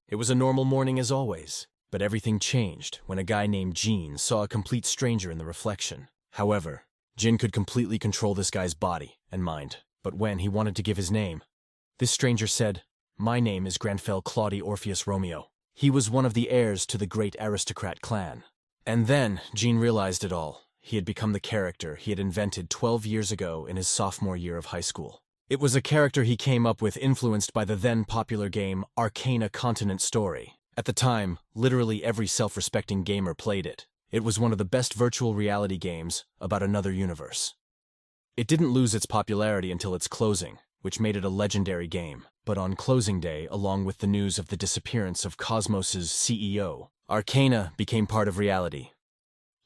It was a normal morning as always, but everything changed when a guy named Jin saw a complete stranger in the reflection. However, Jin could completely control this guy's body and mind, but when he wanted to give his name, this stranger said, "My name is Granfell Claudia Orpheus Romeo." He was one of the heirs to the great aristocrat clan. And then Jin realized it all. He had become the character he had invented 12 years ago in his sophomore year of high school. It was a character he came up with influenced by the then popular game Arcana Continent Story. At the time, literally every self-respecting gamer played it. It was one of the best virtual reality games about another universe. It didn't lose its popularity until its closing, which made it a legendary game. But on closing day, along with the news of the disappearance of Cosmos's CEO, Arcana became part of reality.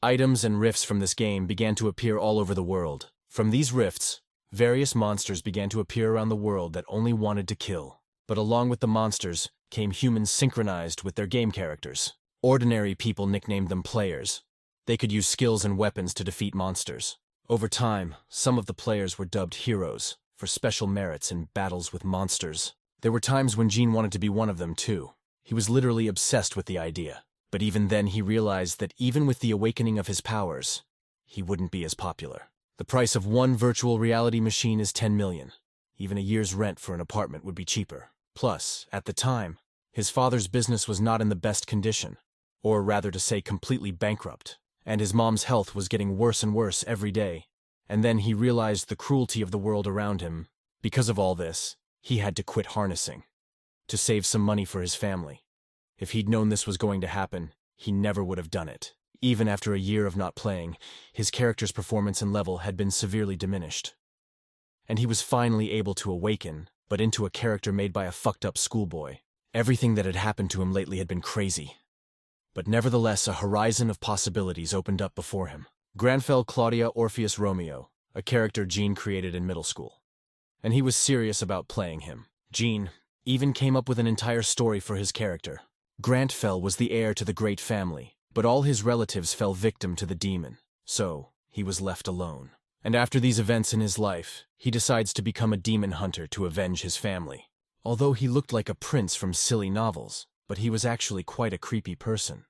Items and rifts from this game began to appear all over the world. From these rifts, various monsters began to appear around the world that only wanted to kill. But along with the monsters came humans synchronized with their game characters. Ordinary people nicknamed them players. They could use skills and weapons to defeat monsters. Over time, some of the players were dubbed heroes for special merits in battles with monsters. There were times when Jin wanted to be one of them too. He was literally obsessed with the idea. But even then he realized that even with the awakening of his powers, he wouldn't be as popular. The price of one virtual reality machine is 10 million. Even a year's rent for an apartment would be cheaper. Plus, at the time, his father's business was not in the best condition, or rather to say completely bankrupt, and his mom's health was getting worse and worse every day. And then he realized the cruelty of the world around him. Because of all this, he had to quit harnessing, to save some money for his family. If he'd known this was going to happen, he never would have done it. Even after a year of not playing, his character's performance and level had been severely diminished. And he was finally able to awaken, but into a character made by a fucked-up schoolboy. Everything that had happened to him lately had been crazy. But nevertheless, a horizon of possibilities opened up before him. Granfell Claudia Orpheus Romeo, a character Jin created in middle school. And he was serious about playing him. Jin even came up with an entire story for his character. Granfell was the heir to the great family, but all his relatives fell victim to the demon, so he was left alone. And after these events in his life, he decides to become a demon hunter to avenge his family. Although he looked like a prince from silly novels, but he was actually quite a creepy person.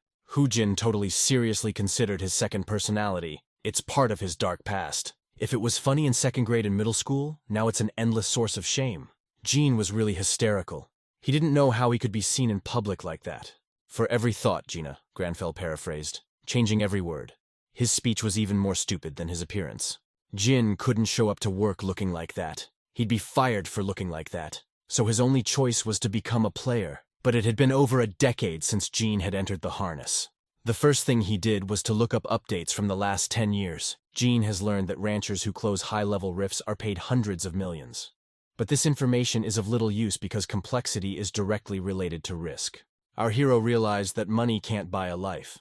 Jin totally seriously considered his second personality. It's part of his dark past. If it was funny in second grade and middle school, now it's an endless source of shame. Jin was really hysterical. He didn't know how he could be seen in public like that. For every thought, Gina, Granfell paraphrased, changing every word. His speech was even more stupid than his appearance. Jin couldn't show up to work looking like that. He'd be fired for looking like that. So his only choice was to become a player. But it had been over a decade since Jin had entered the harness. The first thing he did was to look up updates from the last 10 years. Jin has learned that ranchers who close high-level rifts are paid hundreds of millions. But this information is of little use because complexity is directly related to risk. Our hero realized that money can't buy a life.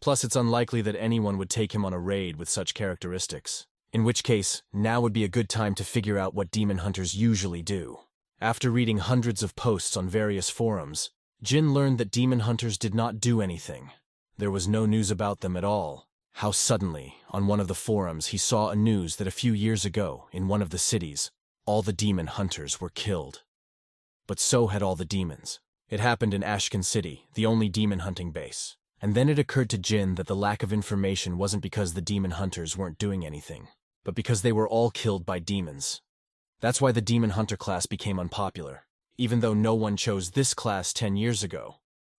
Plus, it's unlikely that anyone would take him on a raid with such characteristics. In which case, now would be a good time to figure out what demon hunters usually do. After reading hundreds of posts on various forums, Jin learned that demon hunters did not do anything. There was no news about them at all. How suddenly, on one of the forums, he saw a news that a few years ago, in one of the cities, all the demon hunters were killed. But so had all the demons. It happened in Ashken City, the only demon hunting base. And then it occurred to Jin that the lack of information wasn't because the demon hunters weren't doing anything, but because they were all killed by demons. That's why the demon hunter class became unpopular, even though no one chose this class 10 years ago,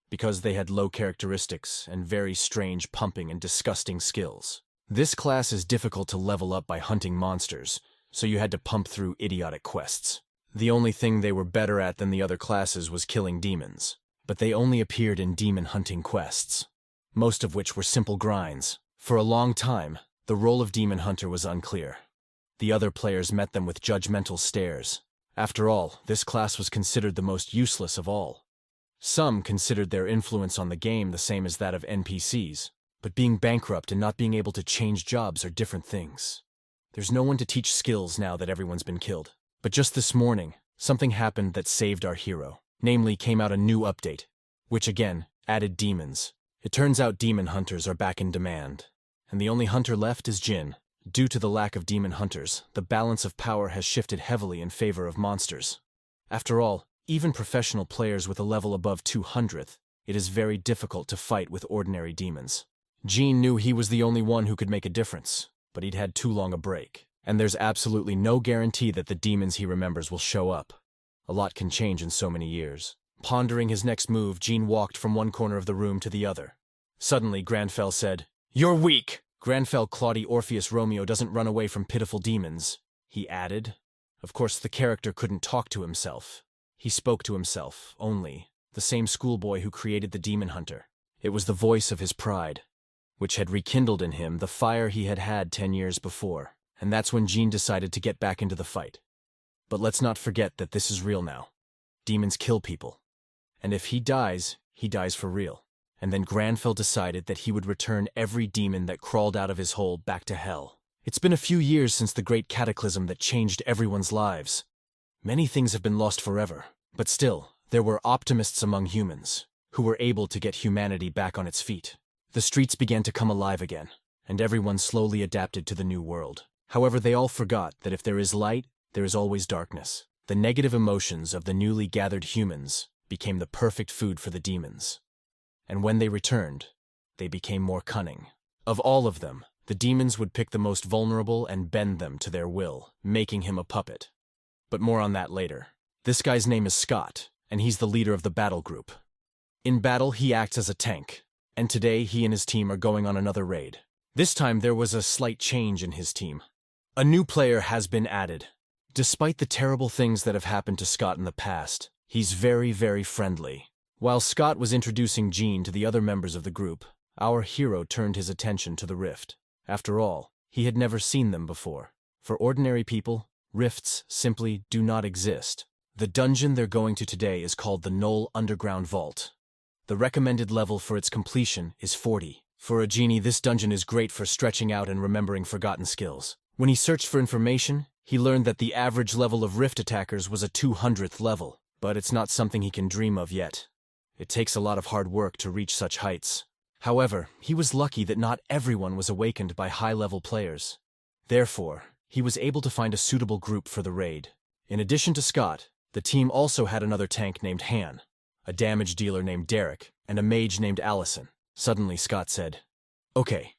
because they had low characteristics and very strange pumping and disgusting skills. This class is difficult to level up by hunting monsters, so you had to pump through idiotic quests. The only thing they were better at than the other classes was killing demons, but they only appeared in demon hunting quests, most of which were simple grinds. For a long time, the role of demon hunter was unclear. The other players met them with judgmental stares. After all, this class was considered the most useless of all. Some considered their influence on the game the same as that of NPCs, but being bankrupt and not being able to change jobs are different things. There's no one to teach skills now that everyone's been killed. But just this morning, something happened that saved our hero. Namely, came out a new update, which again, added demons. It turns out demon hunters are back in demand, and the only hunter left is Jin. Due to the lack of demon hunters, the balance of power has shifted heavily in favor of monsters. After all, even professional players with a level above 200th, it is very difficult to fight with ordinary demons. Jean knew he was the only one who could make a difference, but he'd had too long a break, and there's absolutely no guarantee that the demons he remembers will show up. A lot can change in so many years. Pondering his next move, Jean walked from one corner of the room to the other. Suddenly, Granfell said, "You're weak!" Granfell, Claudie, Orpheus, Romeo doesn't run away from pitiful demons, he added. Of course, the character couldn't talk to himself. He spoke to himself, only, the same schoolboy who created the demon hunter. It was the voice of his pride, which had rekindled in him the fire he had had 10 years before, and that's when Jean decided to get back into the fight. But let's not forget that this is real now. Demons kill people, and if he dies for real. And then Granfell decided that he would return every demon that crawled out of his hole back to hell. It's been a few years since the great cataclysm that changed everyone's lives. Many things have been lost forever, but still, there were optimists among humans, who were able to get humanity back on its feet. The streets began to come alive again, and everyone slowly adapted to the new world. However, they all forgot that if there is light, there is always darkness. The negative emotions of the newly gathered humans became the perfect food for the demons. And when they returned, they became more cunning. Of all of them, the demons would pick the most vulnerable and bend them to their will, making him a puppet. But more on that later. This guy's name is Scott, and he's the leader of the battle group. In battle, he acts as a tank, and today he and his team are going on another raid. This time there was a slight change in his team. A new player has been added. Despite the terrible things that have happened to Scott in the past, he's very, very friendly. While Scott was introducing Jean to the other members of the group, our hero turned his attention to the rift. After all, he had never seen them before. For ordinary people, rifts simply do not exist. The dungeon they're going to today is called the Knoll Underground Vault. The recommended level for its completion is 40. For a genie, this dungeon is great for stretching out and remembering forgotten skills. When he searched for information, he learned that the average level of rift attackers was a 200th level, but it's not something he can dream of yet. It takes a lot of hard work to reach such heights. However, he was lucky that not everyone was awakened by high-level players. Therefore, he was able to find a suitable group for the raid. In addition to Scott, the team also had another tank named Han, a damage dealer named Derek, and a mage named Allison. Suddenly, Scott said, "Okay,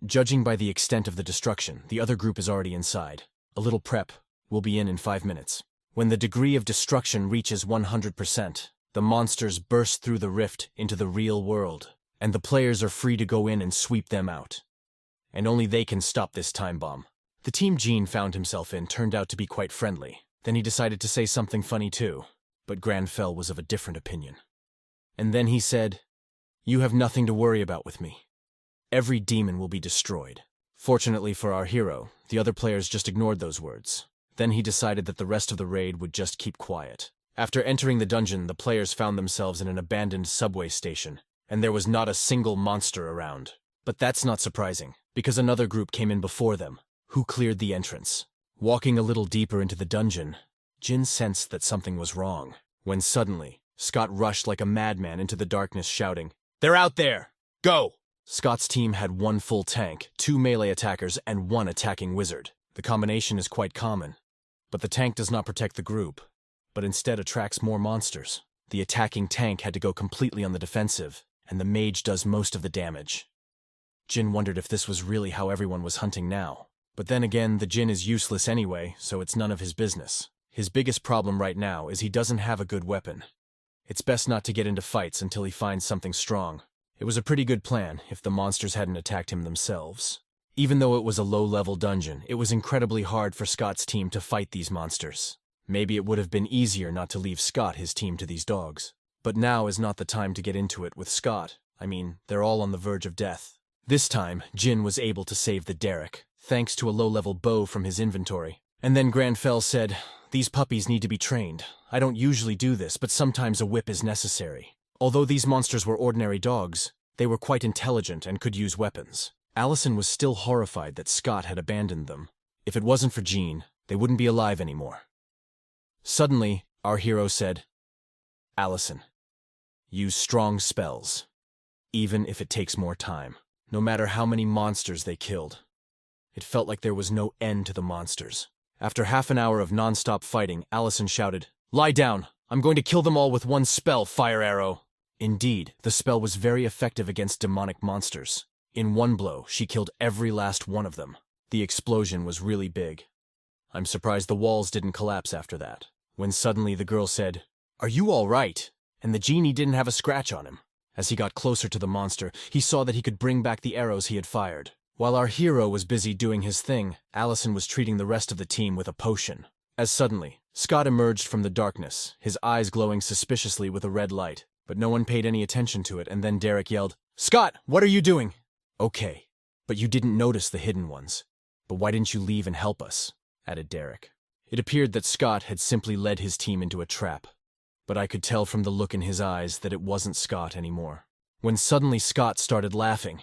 judging by the extent of the destruction, the other group is already inside. A little prep, we'll be in 5 minutes. When the degree of destruction reaches 100%, the monsters burst through the rift into the real world, and the players are free to go in and sweep them out. And only they can stop this time bomb." The team Jean found himself in turned out to be quite friendly. Then he decided to say something funny too, but Granfell was of a different opinion. And then he said, "You have nothing to worry about with me. Every demon will be destroyed." Fortunately for our hero, the other players just ignored those words. Then he decided that the rest of the raid would just keep quiet. After entering the dungeon, the players found themselves in an abandoned subway station, and there was not a single monster around. But that's not surprising, because another group came in before them, who cleared the entrance. Walking a little deeper into the dungeon, Jin sensed that something was wrong, when suddenly, Scott rushed like a madman into the darkness shouting, "They're out there! Go!" Scott's team had 1 full tank, 2 melee attackers, and 1 attacking wizard. The combination is quite common, but the tank does not protect the group, but instead attracts more monsters. The attacking tank had to go completely on the defensive, and the mage does most of the damage. Jin wondered if this was really how everyone was hunting now. But then again, the Jin is useless anyway, so it's none of his business. His biggest problem right now is he doesn't have a good weapon. It's best not to get into fights until he finds something strong. It was a pretty good plan if the monsters hadn't attacked him themselves. Even though it was a low-level dungeon, it was incredibly hard for Scott's team to fight these monsters. Maybe it would have been easier not to leave Scott his team to these dogs. But now is not the time to get into it with Scott. I mean, they're all on the verge of death. This time, Jin was able to save the Derek, thanks to a low-level bow from his inventory. And then Granfell said, "These puppies need to be trained. I don't usually do this, but sometimes a whip is necessary." Although these monsters were ordinary dogs, they were quite intelligent and could use weapons. Allison was still horrified that Scott had abandoned them. If it wasn't for Jean, they wouldn't be alive anymore. Suddenly, our hero said, "Allison, use strong spells, even if it takes more time, no matter how many monsters they killed." It felt like there was no end to the monsters. After half an hour of non-stop fighting, Allison shouted, "Lie down! I'm going to kill them all with one spell, Fire Arrow. Indeed, the spell was very effective against demonic monsters. In one blow, she killed every last one of them. The explosion was really big. I'm surprised the walls didn't collapse after that, when suddenly the girl said, "Are you all right?" And the genie didn't have a scratch on him. As he got closer to the monster, he saw that he could bring back the arrows he had fired. While our hero was busy doing his thing, Allison was treating the rest of the team with a potion. As suddenly, Scott emerged from the darkness, his eyes glowing suspiciously with a red light. But no one paid any attention to it, and then Derek yelled, "Scott, what are you doing?" "Okay, but you didn't notice the hidden ones. But why didn't you leave and help us?" added Derek. It appeared that Scott had simply led his team into a trap. But I could tell from the look in his eyes that it wasn't Scott anymore. When suddenly Scott started laughing.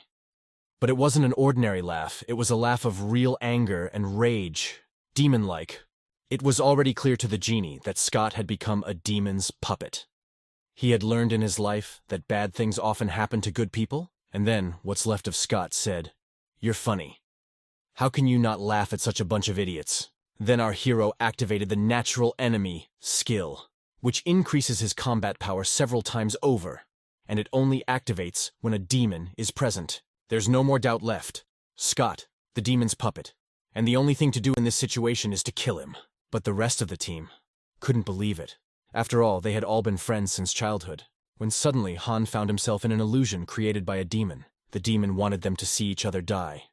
But it wasn't an ordinary laugh, it was a laugh of real anger and rage, demon-like. It was already clear to the genie that Scott had become a demon's puppet. He had learned in his life that bad things often happen to good people, and then what's left of Scott said, "You're funny. How can you not laugh at such a bunch of idiots?" Then our hero activated the natural enemy skill, which increases his combat power several times over, and it only activates when a demon is present. There's no more doubt left. Scott, the demon's puppet, and the only thing to do in this situation is to kill him. But the rest of the team couldn't believe it. After all, they had all been friends since childhood. When suddenly Han found himself in an illusion created by a demon. The demon wanted them to see each other die.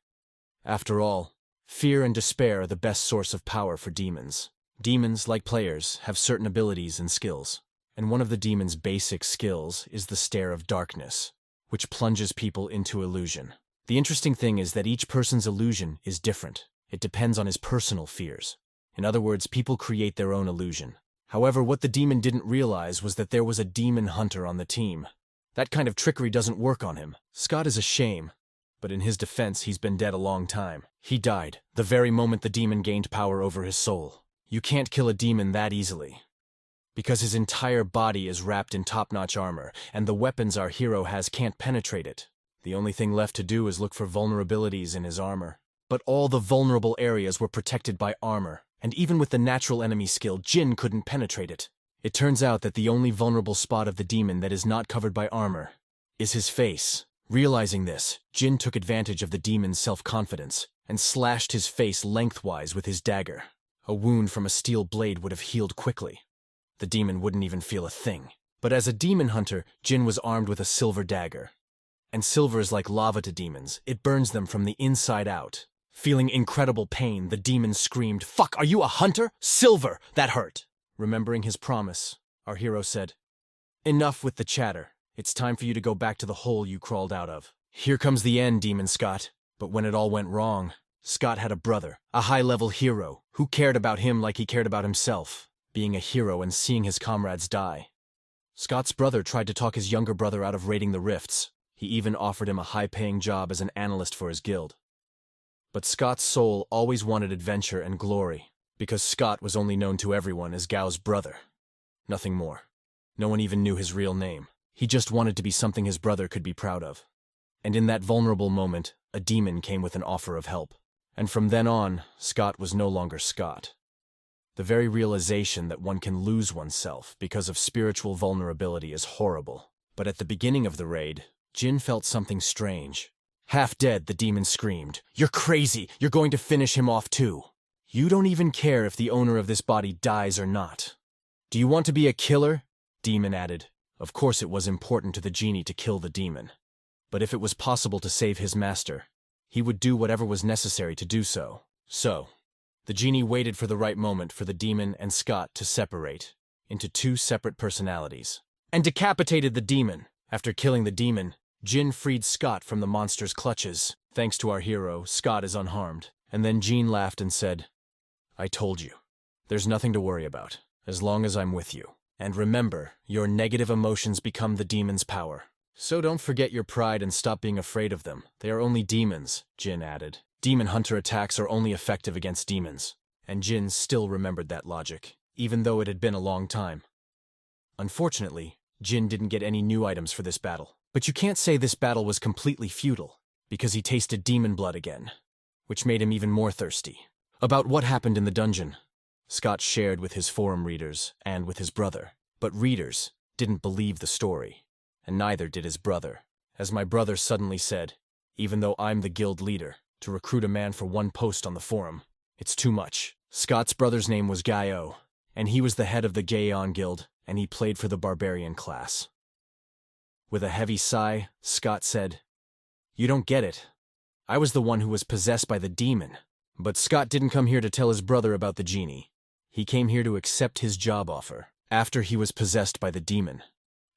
After all, fear and despair are the best source of power for demons. Demons, like players, have certain abilities and skills. And one of the demon's basic skills is the Stare of Darkness, which plunges people into illusion. The interesting thing is that each person's illusion is different. It depends on his personal fears. In other words, people create their own illusion. However, what the demon didn't realize was that there was a demon hunter on the team. That kind of trickery doesn't work on him. Scott is a shame, but in his defense, he's been dead a long time. He died the very moment the demon gained power over his soul. You can't kill a demon that easily, because his entire body is wrapped in top-notch armor, and the weapons our hero has can't penetrate it. The only thing left to do is look for vulnerabilities in his armor. But all the vulnerable areas were protected by armor, and even with the natural enemy skill, Jin couldn't penetrate it. It turns out that the only vulnerable spot of the demon that is not covered by armor is his face. Realizing this, Jin took advantage of the demon's self-confidence and slashed his face lengthwise with his dagger. A wound from a steel blade would have healed quickly. The demon wouldn't even feel a thing. But as a demon hunter, Jin was armed with a silver dagger. And silver is like lava to demons. It burns them from the inside out. Feeling incredible pain, the demon screamed, "Fuck, are you a hunter? Silver! That hurt!" Remembering his promise, our hero said, "Enough with the chatter. It's time for you to go back to the hole you crawled out of. Here comes the end, Demon Scott." But when it all went wrong, Scott had a brother, a high-level hero, who cared about him like he cared about himself, being a hero and seeing his comrades die. Scott's brother tried to talk his younger brother out of raiding the rifts. He even offered him a high-paying job as an analyst for his guild. But Scott's soul always wanted adventure and glory, because Scott was only known to everyone as Gao's brother. Nothing more. No one even knew his real name. He just wanted to be something his brother could be proud of. And in that vulnerable moment, a demon came with an offer of help. And from then on, Scott was no longer Scott. The very realization that one can lose oneself because of spiritual vulnerability is horrible. But at the beginning of the raid, Jin felt something strange. Half dead, the demon screamed, "You're crazy! You're going to finish him off too! You don't even care if the owner of this body dies or not. Do you want to be a killer?" Demon added. Of course it was important to the genie to kill the demon. But if it was possible to save his master, he would do whatever was necessary to do so. So, the genie waited for the right moment for the demon and Scott to separate into two separate personalities, and decapitated the demon. After killing the demon, Jin freed Scott from the monster's clutches. Thanks to our hero, Scott is unharmed. And then Jean laughed and said, "I told you. There's nothing to worry about, as long as I'm with you. And remember, your negative emotions become the demon's power. So don't forget your pride and stop being afraid of them. They are only demons," Jin added. Demon hunter attacks are only effective against demons. And Jin still remembered that logic, even though it had been a long time. Unfortunately, Jin didn't get any new items for this battle. But you can't say this battle was completely futile, because he tasted demon blood again, which made him even more thirsty. About what happened in the dungeon, Scott shared with his forum readers and with his brother. But readers didn't believe the story, and neither did his brother. As my brother suddenly said, even though I'm the guild leader, to recruit a man for one post on the forum, it's too much. Scott's brother's name was Gaio, and he was the head of the Gaeon Guild, and he played for the barbarian class. With a heavy sigh, Scott said, "You don't get it. I was the one who was possessed by the demon." But Scott didn't come here to tell his brother about the genie. He came here to accept his job offer after he was possessed by the demon.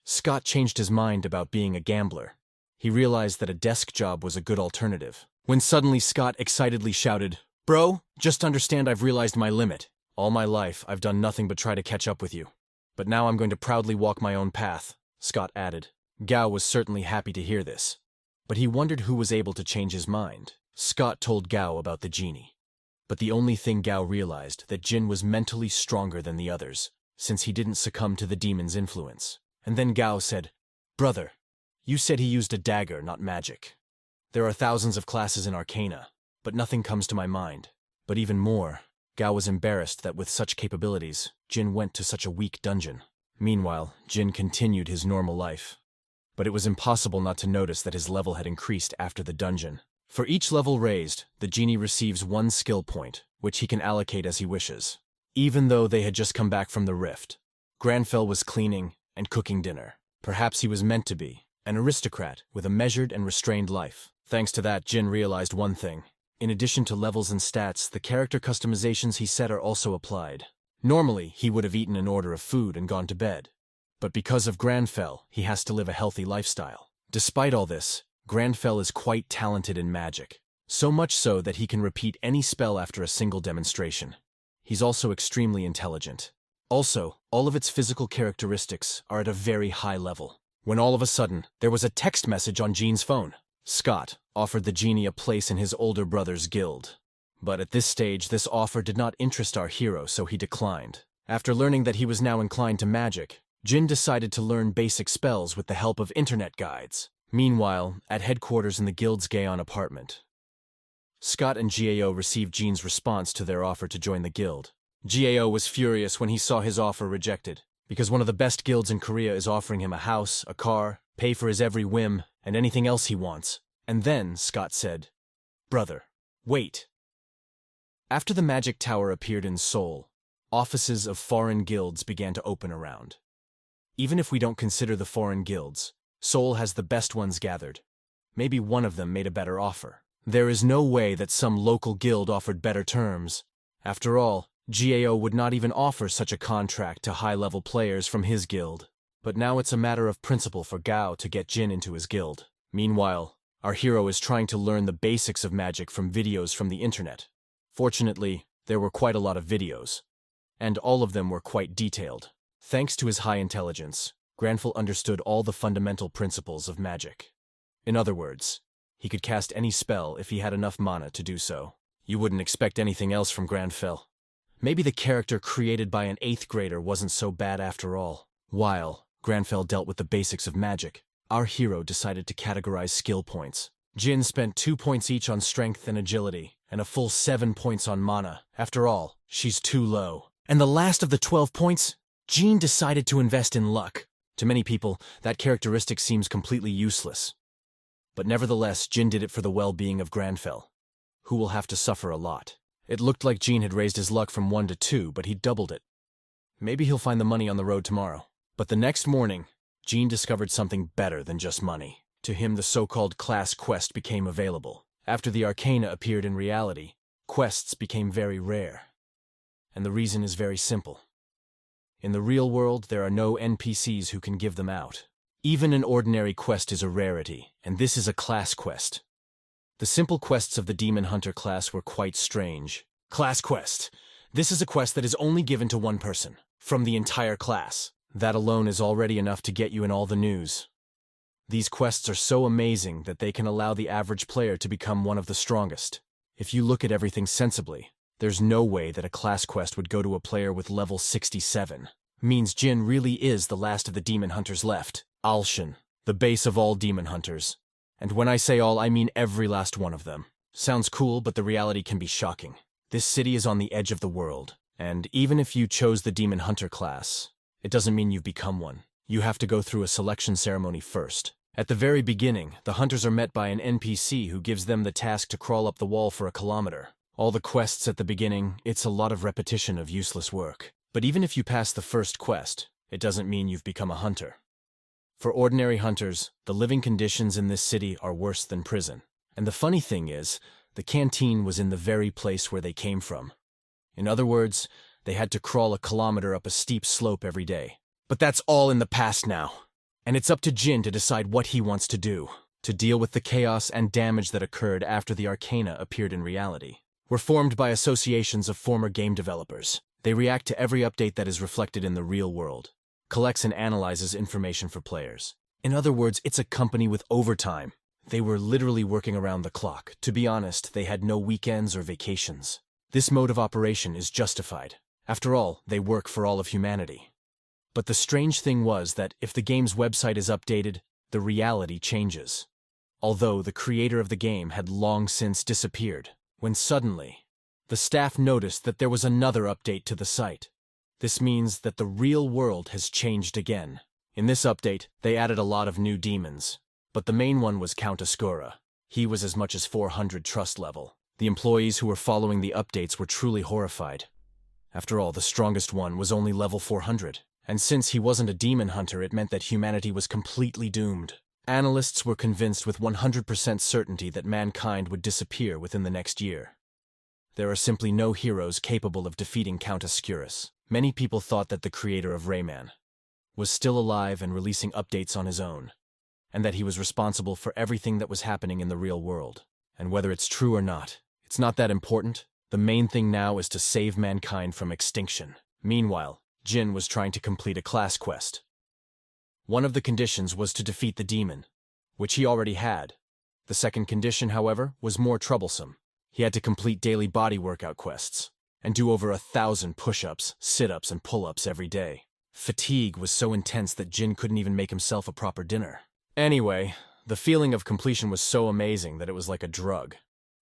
Scott changed his mind about being a gambler. He realized that a desk job was a good alternative. When suddenly Scott excitedly shouted, "Bro, just understand I've realized my limit. All my life, I've done nothing but try to catch up with you. But now I'm going to proudly walk my own path," Scott added. Gao was certainly happy to hear this, but he wondered who was able to change his mind. Scott told Gao about the genie. But the only thing Gao realized that Jin was mentally stronger than the others, since he didn't succumb to the demon's influence. And then Gao said, "Brother, you said he used a dagger, not magic. There are thousands of classes in Arcana, but nothing comes to my mind." But even more, Gao was embarrassed that with such capabilities, Jin went to such a weak dungeon. Meanwhile, Jin continued his normal life. But it was impossible not to notice that his level had increased after the dungeon. For each level raised, the genie receives one skill point, which he can allocate as he wishes. Even though they had just come back from the rift, Granfell was cleaning and cooking dinner. Perhaps he was meant to be an aristocrat with a measured and restrained life. Thanks to that, Jin realized one thing. In addition to levels and stats, the character customizations he set are also applied. Normally, he would have eaten an order of food and gone to bed. But because of Granfell, he has to live a healthy lifestyle. Despite all this, Granfell is quite talented in magic, so much so that he can repeat any spell after a single demonstration. He's also extremely intelligent. Also, all of its physical characteristics are at a very high level. When all of a sudden, there was a text message on Jean's phone. Scott offered the genie a place in his older brother's guild. But at this stage, this offer did not interest our hero, so he declined. After learning that he was now inclined to magic, Jin decided to learn basic spells with the help of internet guides. Meanwhile, at headquarters in the guild's Gaeon apartment, Scott and Gao received Jean's response to their offer to join the guild. Gao was furious when he saw his offer rejected, because one of the best guilds in Korea is offering him a house, a car, pay for his every whim, and anything else he wants. And then Scott said, "Brother, wait." After the magic tower appeared in Seoul, offices of foreign guilds began to open around. Even if we don't consider the foreign guilds, Seoul has the best ones gathered. Maybe one of them made a better offer. There is no way that some local guild offered better terms. After all, Gao would not even offer such a contract to high-level players from his guild. But now it's a matter of principle for Gao to get Jin into his guild. Meanwhile, our hero is trying to learn the basics of magic from videos from the internet. Fortunately, there were quite a lot of videos, and all of them were quite detailed. Thanks to his high intelligence, Granfell understood all the fundamental principles of magic. In other words, he could cast any spell if he had enough mana to do so. You wouldn't expect anything else from Granfell. Maybe the character created by an 8th grader wasn't so bad after all. While Granfell dealt with the basics of magic, our hero decided to categorize skill points. Jin spent 2 points each on strength and agility, and a full 7 points on mana. After all, she's too low. And the last of the 12 points, Jin decided to invest in luck. To many people, that characteristic seems completely useless. But nevertheless, Jin did it for the well-being of Granfell, who will have to suffer a lot. It looked like Jin had raised his luck from 1 to 2, but he doubled it. Maybe he'll find the money on the road tomorrow. But the next morning, Jin discovered something better than just money. To him, the so-called class quest became available. After the Arcana appeared in reality, quests became very rare. And the reason is very simple. In the real world, there are no NPCs who can give them out. Even an ordinary quest is a rarity, and this is a class quest. The simple quests of the Demon Hunter class were quite strange. Class quest. This is a quest that is only given to one person, from the entire class. That alone is already enough to get you in all the news. These quests are so amazing that they can allow the average player to become one of the strongest. If you look at everything sensibly, there's no way that a class quest would go to a player with level 67. Means Jin really is the last of the demon hunters left. Alshan, the base of all demon hunters. And when I say all, I mean every last one of them. Sounds cool, but the reality can be shocking. This city is on the edge of the world, and even if you chose the demon hunter class, it doesn't mean you've become one. You have to go through a selection ceremony first. At the very beginning, the hunters are met by an NPC who gives them the task to crawl up the wall for a kilometer. All the quests at the beginning, it's a lot of repetition of useless work. But even if you pass the first quest, it doesn't mean you've become a hunter. For ordinary hunters, the living conditions in this city are worse than prison. And the funny thing is, the canteen was in the very place where they came from. In other words, they had to crawl a kilometer up a steep slope every day. But that's all in the past now. And it's up to Jin to decide what he wants to do, to deal with the chaos and damage that occurred after the Arcana appeared in reality. Were formed by associations of former game developers. They react to every update that is reflected in the real world, collects and analyzes information for players. In other words, it's a company with overtime. They were literally working around the clock. To be honest, they had no weekends or vacations. This mode of operation is justified. After all, they work for all of humanity. But the strange thing was that if the game's website is updated, the reality changes. Although the creator of the game had long since disappeared, when suddenly, the staff noticed that there was another update to the site. This means that the real world has changed again. In this update, they added a lot of new demons. But the main one was Count Asura. He was as much as 400 trust level. The employees who were following the updates were truly horrified. After all, the strongest one was only level 400. And since he wasn't a demon hunter, it meant that humanity was completely doomed. Analysts were convinced with 100% certainty that mankind would disappear within the next year. There are simply no heroes capable of defeating Count Ascurus. Many people thought that the creator of Rayman was still alive and releasing updates on his own, and that he was responsible for everything that was happening in the real world. And whether it's true or not, it's not that important. The main thing now is to save mankind from extinction. Meanwhile, Jin was trying to complete a class quest. One of the conditions was to defeat the demon, which he already had. The second condition, however, was more troublesome. He had to complete daily body workout quests, and do over 1,000 push-ups, sit-ups, and pull-ups every day. Fatigue was so intense that Jin couldn't even make himself a proper dinner. Anyway, the feeling of completion was so amazing that it was like a drug.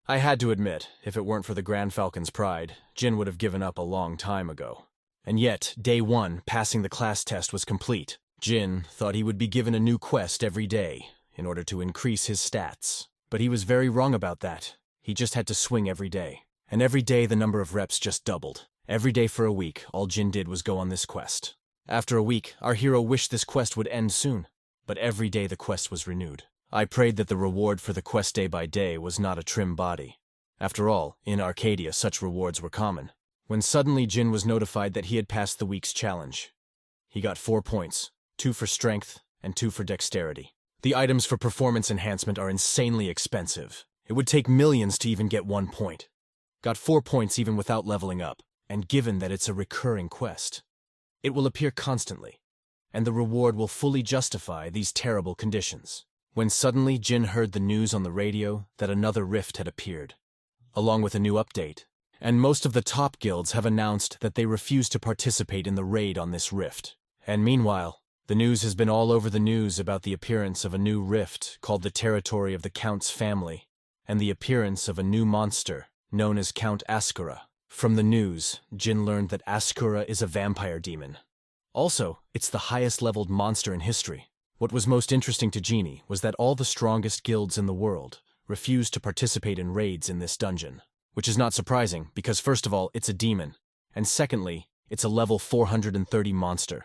I had to admit, if it weren't for the Grand Falcon's pride, Jin would have given up a long time ago. And yet, day one, passing the class test was complete. Jin thought he would be given a new quest every day in order to increase his stats. But he was very wrong about that. He just had to swing every day. And every day the number of reps just doubled. Every day for a week, all Jin did was go on this quest. After a week, our hero wished this quest would end soon. But every day the quest was renewed. I prayed that the reward for the quest day by day was not a trim body. After all, in Arcadia such rewards were common. When suddenly Jin was notified that he had passed the week's challenge. He got 4 points, 2 for strength and 2 for dexterity. The items for performance enhancement are insanely expensive. It would take millions to even get 1 point. Got 4 points even without leveling up, and given that it's a recurring quest, it will appear constantly, and the reward will fully justify these terrible conditions. When suddenly Jin heard the news on the radio that another rift had appeared, along with a new update. And most of the top guilds have announced that they refuse to participate in the raid on this rift. And meanwhile, the news has been all over the news about the appearance of a new rift called the Territory of the Count's Family, and the appearance of a new monster known as Count Asura. From the news, Jin learned that Asura is a vampire demon. Also, it's the highest leveled monster in history. What was most interesting to Genie was that all the strongest guilds in the world refused to participate in raids in this dungeon. Which is not surprising, because first of all, it's a demon, and secondly, it's a level 430 monster.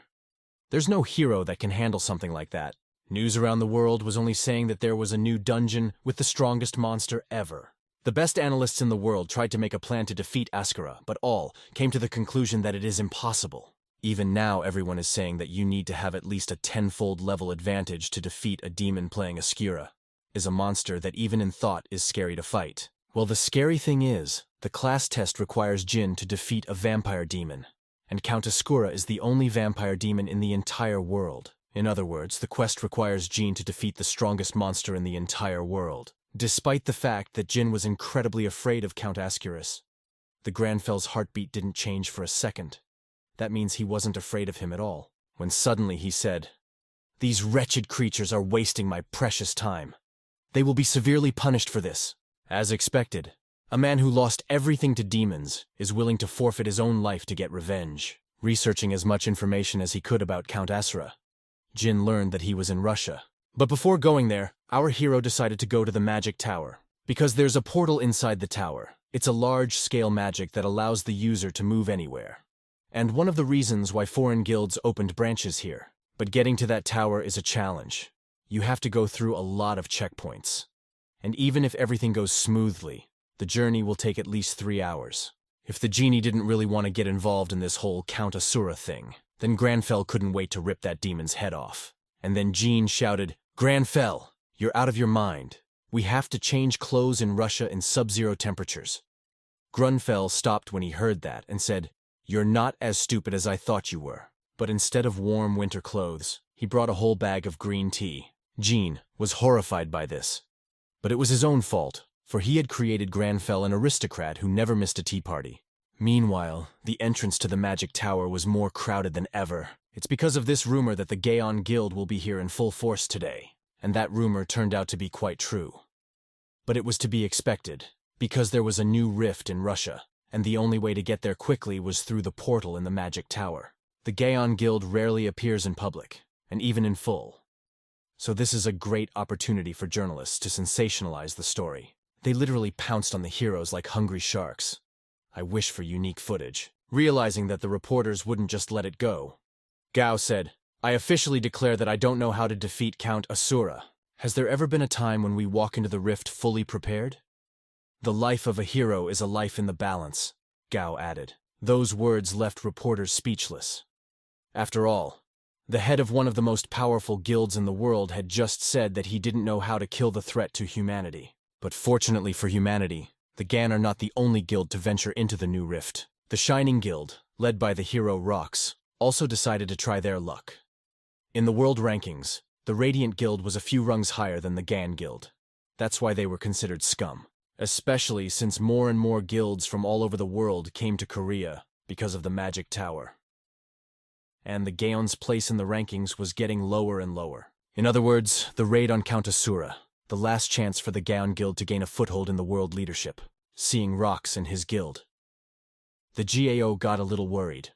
There's no hero that can handle something like that. News around the world was only saying that there was a new dungeon with the strongest monster ever. The best analysts in the world tried to make a plan to defeat Asura, but all came to the conclusion that it is impossible. Even now, everyone is saying that you need to have at least a 10-fold level advantage to defeat a demon playing Asura, is a monster that even in thought is scary to fight. Well, the scary thing is, the class test requires Jin to defeat a vampire demon, and Count Asura is the only vampire demon in the entire world. In other words, the quest requires Jin to defeat the strongest monster in the entire world. Despite the fact that Jin was incredibly afraid of Count Ascurus, the Granfel's heartbeat didn't change for a second. That means he wasn't afraid of him at all. When suddenly he said, "These wretched creatures are wasting my precious time. They will be severely punished for this." As expected, a man who lost everything to demons is willing to forfeit his own life to get revenge. Researching as much information as he could about Count Asura, Jin learned that he was in Russia. But before going there, our hero decided to go to the magic tower, because there's a portal inside the tower. It's a large-scale magic that allows the user to move anywhere. And one of the reasons why foreign guilds opened branches here. But getting to that tower is a challenge. You have to go through a lot of checkpoints. And even if everything goes smoothly, the journey will take at least 3 hours. If the genie didn't really want to get involved in this whole Count Asura thing, then Granfell couldn't wait to rip that demon's head off. And then Jean shouted, "Granfell, you're out of your mind. We have to change clothes in Russia in sub-zero temperatures." Grunfell stopped when he heard that and said, "You're not as stupid as I thought you were." But instead of warm winter clothes, he brought a whole bag of green tea. Jean was horrified by this. But it was his own fault, for he had created Granfell an aristocrat who never missed a tea party. Meanwhile, the entrance to the magic tower was more crowded than ever. It's because of this rumor that the Gaon Guild will be here in full force today, and that rumor turned out to be quite true. But it was to be expected, because there was a new rift in Russia, and the only way to get there quickly was through the portal in the magic tower. The Gaon Guild rarely appears in public, and even in full. So this is a great opportunity for journalists to sensationalize the story. They literally pounced on the heroes like hungry sharks. I wish for unique footage. Realizing that the reporters wouldn't just let it go, Gao said, "I officially declare that I don't know how to defeat Count Asura. Has there ever been a time when we walk into the rift fully prepared?" "The life of a hero is a life in the balance," Gao added. Those words left reporters speechless. After all, the head of one of the most powerful guilds in the world had just said that he didn't know how to kill the threat to humanity. But fortunately for humanity, the Gan are not the only guild to venture into the new rift. The Shining Guild, led by the hero Rox, also decided to try their luck. In the world rankings, the Radiant Guild was a few rungs higher than the Gan Guild. That's why they were considered scum, especially since more and more guilds from all over the world came to Korea because of the Magic Tower. And the Gaon's place in the rankings was getting lower and lower. In other words, the raid on Count Asura, the last chance for the Gaon Guild to gain a foothold in the world leadership, seeing Rox in his guild. The GAO got a little worried.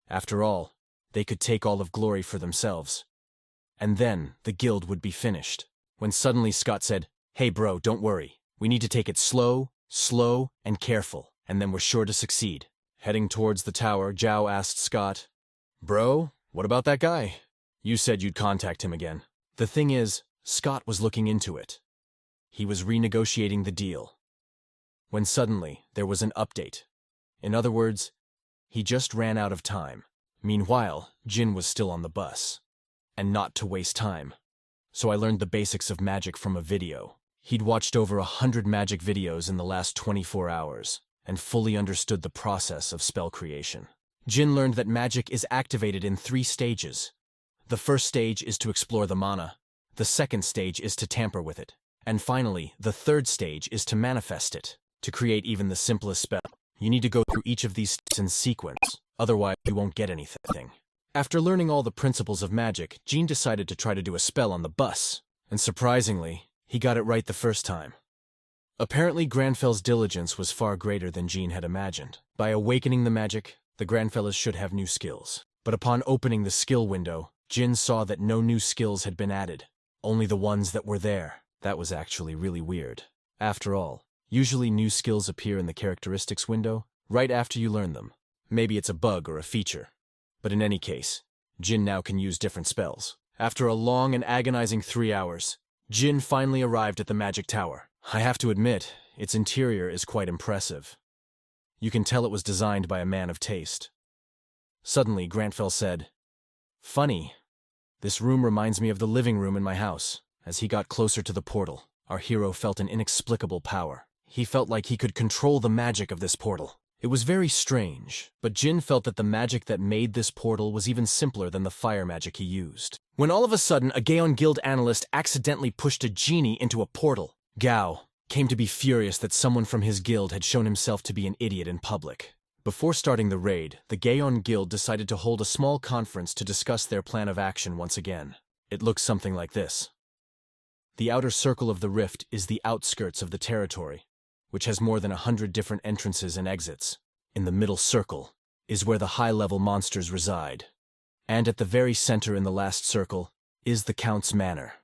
After all, they could take all of glory for themselves. And then the guild would be finished. When suddenly Scott said, "Hey bro, don't worry. We need to take it slow, and careful, and then we're sure to succeed." Heading towards the tower, Zhao asked Scott, "Bro, what about that guy? You said you'd contact him again." The thing is, Scott was looking into it. He was renegotiating the deal. When suddenly, there was an update. In other words, he just ran out of time. Meanwhile, Jin was still on the bus. And not to waste time. So I learned the basics of magic from a video. He'd watched over 100 magic videos in the last 24 hours, and fully understood the process of spell creation. Jin learned that magic is activated in 3 stages. The first stage is to explore the mana, the second stage is to tamper with it, and finally, the third stage is to manifest it. To create even the simplest spell, you need to go through each of these steps in sequence, otherwise you won't get anything. After learning all the principles of magic, Jean decided to try to do a spell on the bus, and surprisingly, he got it right the first time. Apparently, Granfell's diligence was far greater than Jean had imagined. By awakening the magic, the Granfellas should have new skills. But upon opening the skill window, Jin saw that no new skills had been added, only the ones that were there. That was actually really weird. After all, usually new skills appear in the characteristics window right after you learn them. Maybe it's a bug or a feature. But in any case, Jin now can use different spells. After a long and agonizing 3 hours, Jin finally arrived at the magic tower. I have to admit, its interior is quite impressive. You can tell it was designed by a man of taste. Suddenly, Grantfell said, "Funny, this room reminds me of the living room in my house." As he got closer to the portal, our hero felt an inexplicable power. He felt like he could control the magic of this portal. It was very strange, but Jin felt that the magic that made this portal was even simpler than the fire magic he used. When all of a sudden, a Gaon Guild analyst accidentally pushed a genie into a portal. Gao came to be furious that someone from his guild had shown himself to be an idiot in public. Before starting the raid, the Gaon Guild decided to hold a small conference to discuss their plan of action once again. It looks something like this. The outer circle of the rift is the outskirts of the territory, which has more than 100 different entrances and exits. In the middle circle is where the high-level monsters reside. And at the very center in the last circle is the Count's Manor.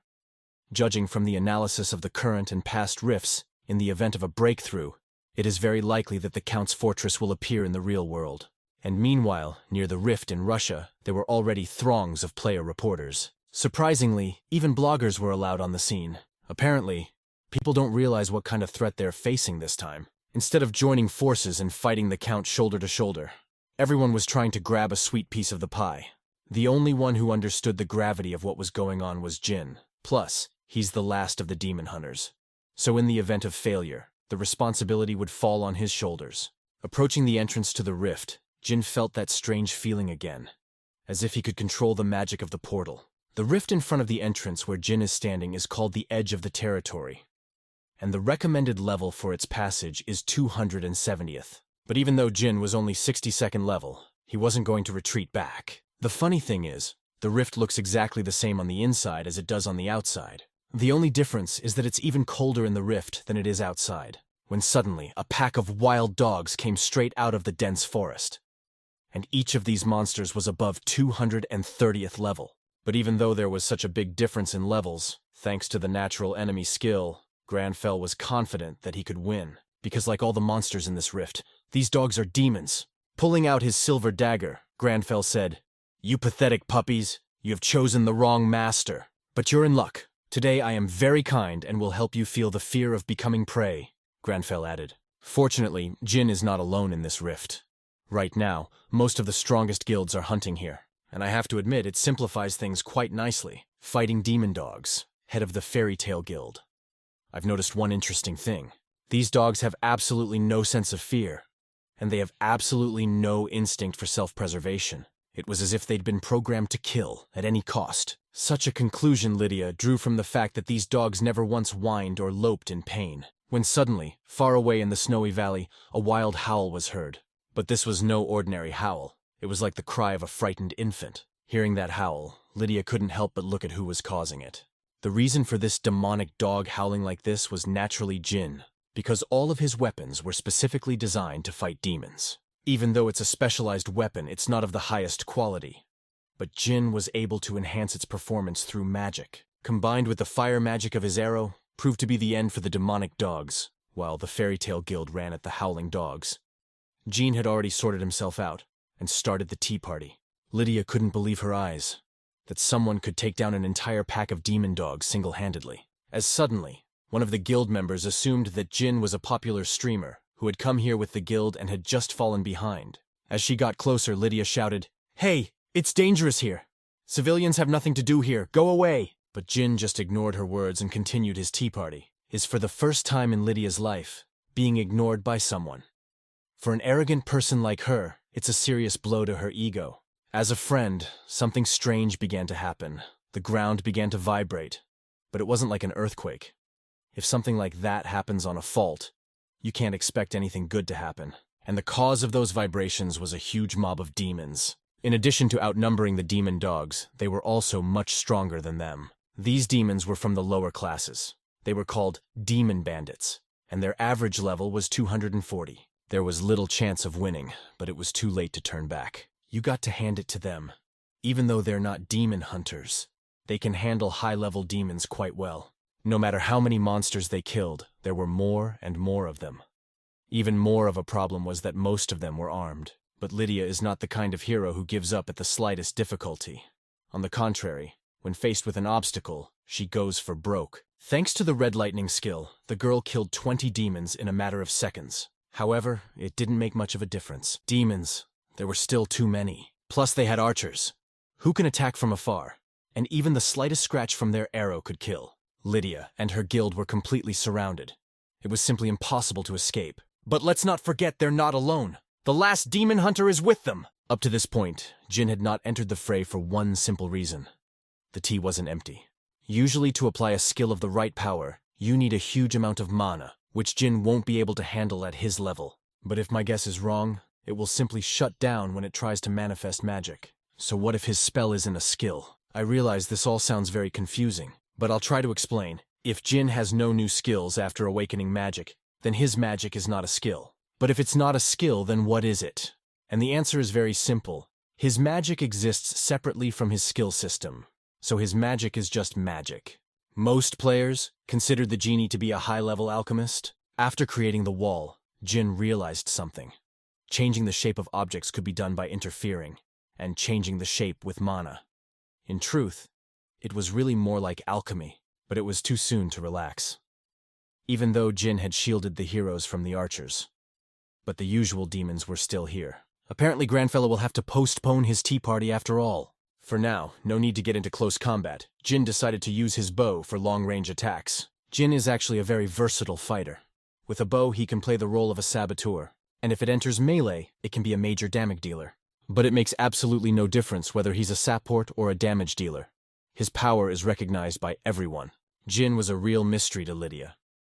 Judging from the analysis of the current and past rifts, in the event of a breakthrough, it is very likely that the Count's fortress will appear in the real world. And meanwhile, near the rift in Russia, there were already throngs of player reporters. Surprisingly, even bloggers were allowed on the scene. Apparently, people don't realize what kind of threat they're facing this time. Instead of joining forces and fighting the Count shoulder to shoulder, everyone was trying to grab a sweet piece of the pie. The only one who understood the gravity of what was going on was Jin. Plus, he's the last of the demon hunters. So in the event of failure, the responsibility would fall on his shoulders. Approaching the entrance to the rift, Jin felt that strange feeling again, as if he could control the magic of the portal. The rift in front of the entrance where Jin is standing is called the Edge of the Territory, and the recommended level for its passage is 270th. But even though Jin was only 62nd level, he wasn't going to retreat back. The funny thing is, the rift looks exactly the same on the inside as it does on the outside. The only difference is that it's even colder in the rift than it is outside, when suddenly a pack of wild dogs came straight out of the dense forest. And each of these monsters was above 230th level. But even though there was such a big difference in levels, thanks to the natural enemy skill, Granfell was confident that he could win, because like all the monsters in this rift, these dogs are demons. Pulling out his silver dagger, Granfell said, "You pathetic puppies, you have chosen the wrong master. But you're in luck. Today I am very kind and will help you feel the fear of becoming prey," Granfell added. Fortunately, Jin is not alone in this rift. Right now, most of the strongest guilds are hunting here, and I have to admit it simplifies things quite nicely. Fighting demon dogs, head of the Fairy Tale Guild. I've noticed one interesting thing. These dogs have absolutely no sense of fear, and they have absolutely no instinct for self-preservation. It was as if they'd been programmed to kill at any cost. Such a conclusion Lydia drew from the fact that these dogs never once whined or loped in pain. When suddenly, far away in the snowy valley, a wild howl was heard. But this was no ordinary howl. It was like the cry of a frightened infant. Hearing that howl, Lydia couldn't help but look at who was causing it. The reason for this demonic dog howling like this was naturally Jin, because all of his weapons were specifically designed to fight demons. Even though it's a specialized weapon, it's not of the highest quality. But Jin was able to enhance its performance through magic. Combined with the fire magic of his arrow, proved to be the end for the demonic dogs, while the Fairy Tale Guild ran at the howling dogs. Jean had already sorted himself out and started the tea party. Lydia couldn't believe her eyes, that someone could take down an entire pack of demon dogs single-handedly. As suddenly, one of the guild members assumed that Jin was a popular streamer who had come here with the guild and had just fallen behind. As she got closer, Lydia shouted, "Hey, it's dangerous here. Civilians have nothing to do here. Go away." But Jin just ignored her words and continued his tea party. Is for the first time in Lydia's life, being ignored by someone. For an arrogant person like her, it's a serious blow to her ego. As a friend, something strange began to happen. The ground began to vibrate, but it wasn't like an earthquake. If something like that happens on a fault, you can't expect anything good to happen. And the cause of those vibrations was a huge mob of demons. In addition to outnumbering the demon dogs, they were also much stronger than them. These demons were from the lower classes. They were called demon bandits, and their average level was 240. There was little chance of winning, but it was too late to turn back. You got to hand it to them. Even though they're not demon hunters, they can handle high-level demons quite well. No matter how many monsters they killed, there were more and more of them. Even more of a problem was that most of them were armed. But Lydia is not the kind of hero who gives up at the slightest difficulty. On the contrary, when faced with an obstacle, she goes for broke. Thanks to the Red Lightning skill, the girl killed 20 demons in a matter of seconds. However, it didn't make much of a difference. Demons, there were still too many. Plus they had archers, who can attack from afar, and even the slightest scratch from their arrow could kill. Lydia and her guild were completely surrounded. It was simply impossible to escape. But let's not forget they're not alone. The last demon hunter is with them! Up to this point, Jin had not entered the fray for one simple reason. The tea wasn't empty. Usually to apply a skill of the right power, you need a huge amount of mana, which Jin won't be able to handle at his level. But if my guess is wrong, it will simply shut down when it tries to manifest magic. So what if his spell isn't a skill? I realize this all sounds very confusing, but I'll try to explain. If Jin has no new skills after awakening magic, then his magic is not a skill. But if it's not a skill, then what is it? And the answer is very simple. His magic exists separately from his skill system, so his magic is just magic. Most players considered the genie to be a high-level alchemist. After creating the wall, Jin realized something. Changing the shape of objects could be done by interfering, and changing the shape with mana. In truth, it was really more like alchemy, but it was too soon to relax. Even though Jin had shielded the heroes from the archers. But the usual demons were still here. Apparently Grandfella will have to postpone his tea party after all. For now, no need to get into close combat. Jin decided to use his bow for long-range attacks. Jin is actually a very versatile fighter. With a bow, he can play the role of a saboteur, and if it enters melee, it can be a major damage dealer. But it makes absolutely no difference whether he's a support or a damage dealer. His power is recognized by everyone. Jin was a real mystery to Lydia.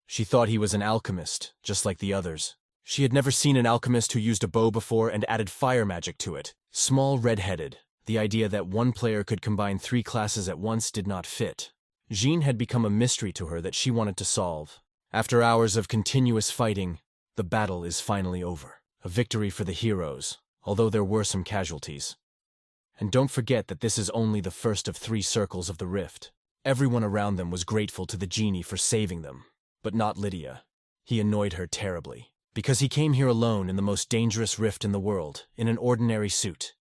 She thought he was an alchemist, just like the others. She had never seen an alchemist who used a bow before and added fire magic to it. Small, red-headed. The idea that one player could combine 3 classes at once did not fit. Jean had become a mystery to her that she wanted to solve. After hours of continuous fighting, the battle is finally over. A victory for the heroes, although there were some casualties. And don't forget that this is only the first of 3 circles of the rift. Everyone around them was grateful to the genie for saving them, but not Lydia. He annoyed her terribly, because he came here alone in the most dangerous rift in the world, in an ordinary suit.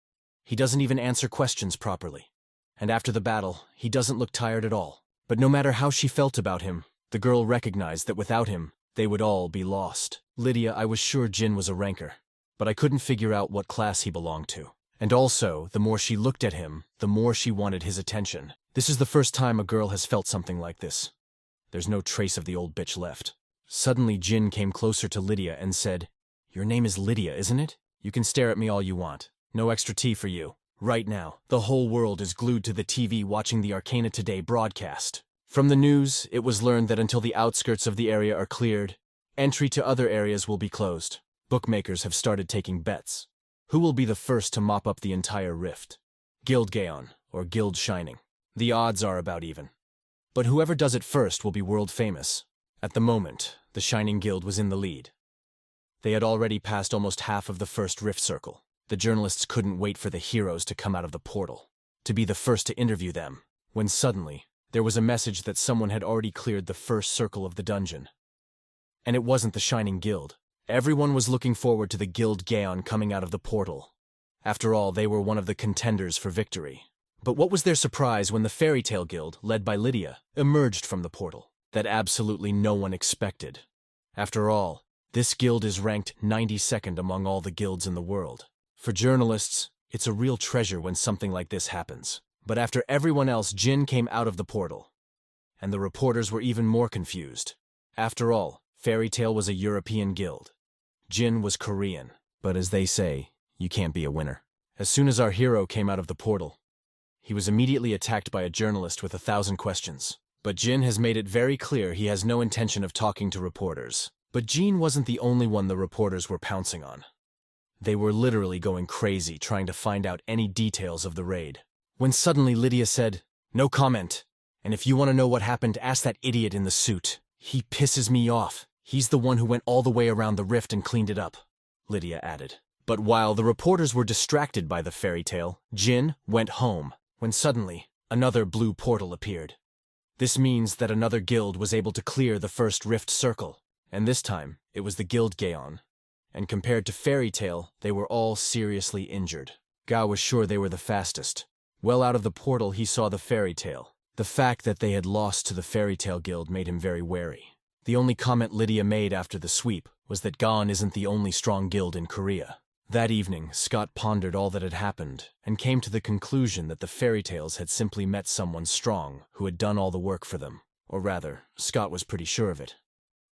He doesn't even answer questions properly. And after the battle, he doesn't look tired at all. But no matter how she felt about him, the girl recognized that without him, they would all be lost. Lydia, I was sure Jin was a ranker, but I couldn't figure out what class he belonged to. And also, the more she looked at him, the more she wanted his attention. This is the first time a girl has felt something like this. There's no trace of the old bitch left. Suddenly, Jin came closer to Lydia and said, "Your name is Lydia, isn't it? You can stare at me all you want. No extra tea for you. Right now, the whole world is glued to the TV watching the Arcana Today broadcast. From the news, it was learned that until the outskirts of the area are cleared, entry to other areas will be closed. Bookmakers have started taking bets. Who will be the first to mop up the entire rift? Guild Gaon, or Guild Shining. The odds are about even. But whoever does it first will be world famous." At the moment, the Shining Guild was in the lead. They had already passed almost half of the first rift circle. The journalists couldn't wait for the heroes to come out of the portal, to be the first to interview them, when suddenly, there was a message that someone had already cleared the first circle of the dungeon. And it wasn't the Shining Guild. Everyone was looking forward to the Guild Gaon coming out of the portal. After all, they were one of the contenders for victory. But what was their surprise when the Fairy Tale Guild, led by Lydia, emerged from the portal? That absolutely no one expected. After all, this guild is ranked 92nd among all the guilds in the world. For journalists, it's a real treasure when something like this happens. But after everyone else, Jin came out of the portal. And the reporters were even more confused. After all, Fairy Tale was a European guild. Jin was Korean. But as they say, you can't be a winner. As soon as our hero came out of the portal, he was immediately attacked by a journalist with 1,000 questions. But Jin has made it very clear he has no intention of talking to reporters. But Jin wasn't the only one the reporters were pouncing on. They were literally going crazy trying to find out any details of the raid. When suddenly Lydia said, "No comment. And if you want to know what happened, ask that idiot in the suit. He pisses me off. He's the one who went all the way around the rift and cleaned it up," Lydia added. But while the reporters were distracted by the fairy tale, Jin went home, when suddenly another blue portal appeared. This means that another guild was able to clear the first rift circle, and this time it was the Guild Gaon. And compared to Fairy Tale, they were all seriously injured. Gao was sure they were the fastest. Well out of the portal, he saw the Fairy Tale. The fact that they had lost to the Fairy Tale Guild made him very wary. The only comment Lydia made after the sweep was that Gaon isn't the only strong guild in Korea. That evening, Scott pondered all that had happened and came to the conclusion that the Fairy Tales had simply met someone strong who had done all the work for them. Or rather, Scott was pretty sure of it.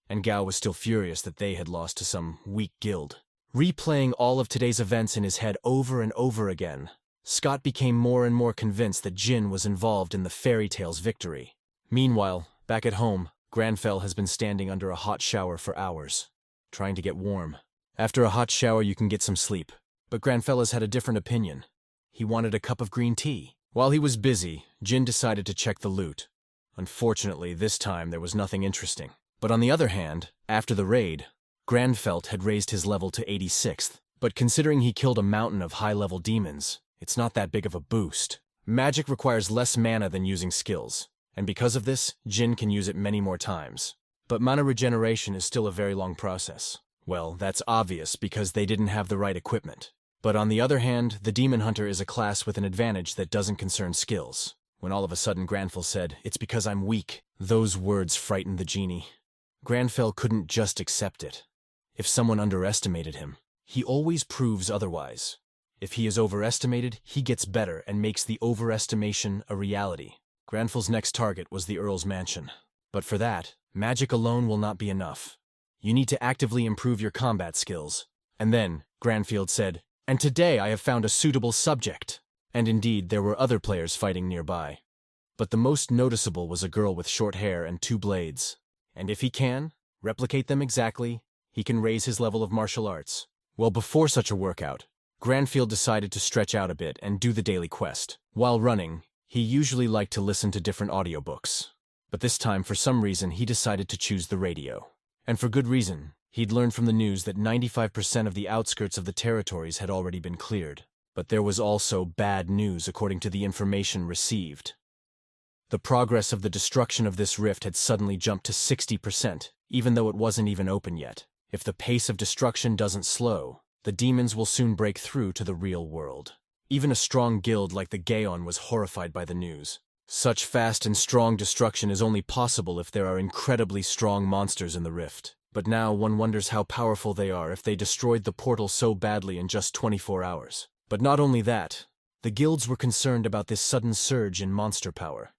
And Gao was still furious that they had lost to some weak guild. Replaying all of today's events in his head over and over again, Scott became more and more convinced that Jin was involved in the Fairy Tale's victory. Meanwhile, back at home, Granfell has been standing under a hot shower for hours, trying to get warm. After a hot shower, you can get some sleep. But Granfellas had a different opinion. He wanted a cup of green tea. While he was busy, Jin decided to check the loot. Unfortunately, this time there was nothing interesting. But on the other hand, after the raid, Granfelt had raised his level to 86th. But considering he killed a mountain of high-level demons, it's not that big of a boost. Magic requires less mana than using skills, and because of this, Jin can use it many more times. But mana regeneration is still a very long process. Well, that's obvious because they didn't have the right equipment. But on the other hand, the Demon Hunter is a class with an advantage that doesn't concern skills. When all of a sudden Granfell said, "It's because I'm weak," those words frightened the genie. Granfell couldn't just accept it. If someone underestimated him, he always proves otherwise. If he is overestimated, he gets better and makes the overestimation a reality. Granfell's next target was the Earl's mansion. But for that, magic alone will not be enough. You need to actively improve your combat skills. And then, Granfield said, "And today I have found a suitable subject." And indeed, there were other players fighting nearby. But the most noticeable was a girl with short hair and 2 blades. And if he can replicate them exactly, he can raise his level of martial arts. Well, before such a workout, Granfield decided to stretch out a bit and do the daily quest. While running, he usually liked to listen to different audiobooks. But this time, for some reason, he decided to choose the radio. And for good reason. He'd learned from the news that 95% of the outskirts of the territories had already been cleared. But there was also bad news according to the information received. The progress of the destruction of this rift had suddenly jumped to 60%, even though it wasn't even open yet. If the pace of destruction doesn't slow, the demons will soon break through to the real world. Even a strong guild like the Gaon was horrified by the news. Such fast and strong destruction is only possible if there are incredibly strong monsters in the rift. But now one wonders how powerful they are if they destroyed the portal so badly in just 24 hours. But not only that, the guilds were concerned about this sudden surge in monster power.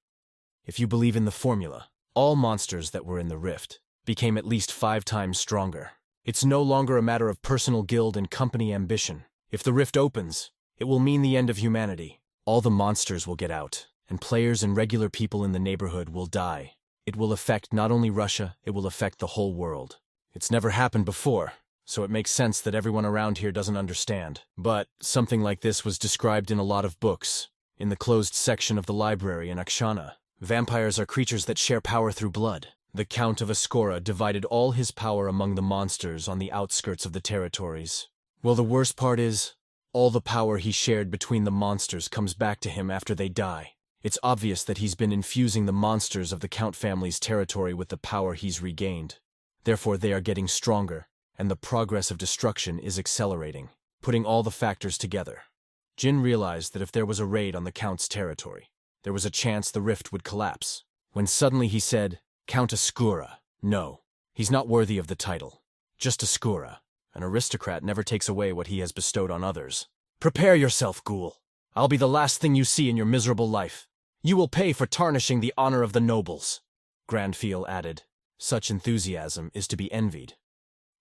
If you believe in the formula, all monsters that were in the rift became at least 5 times stronger. It's no longer a matter of personal guild and company ambition. If the rift opens, it will mean the end of humanity. All the monsters will get out, and players and regular people in the neighborhood will die. It will affect not only Russia, it will affect the whole world. It's never happened before, so it makes sense that everyone around here doesn't understand. But something like this was described in a lot of books. In the closed section of the library in Akshana, vampires are creatures that share power through blood. The Count of Asura divided all his power among the monsters on the outskirts of the territories. Well, the worst part is, all the power he shared between the monsters comes back to him after they die. It's obvious that he's been infusing the monsters of the Count family's territory with the power he's regained. Therefore, they are getting stronger, and the progress of destruction is accelerating. Putting all the factors together, Jin realized that if there was a raid on the Count's territory, there was a chance the rift would collapse. When suddenly he said, "Count Asura." No, he's not worthy of the title. Just Asura. An aristocrat never takes away what he has bestowed on others. "Prepare yourself, ghoul. I'll be the last thing you see in your miserable life. You will pay for tarnishing the honor of the nobles," Grandfiel added. Such enthusiasm is to be envied.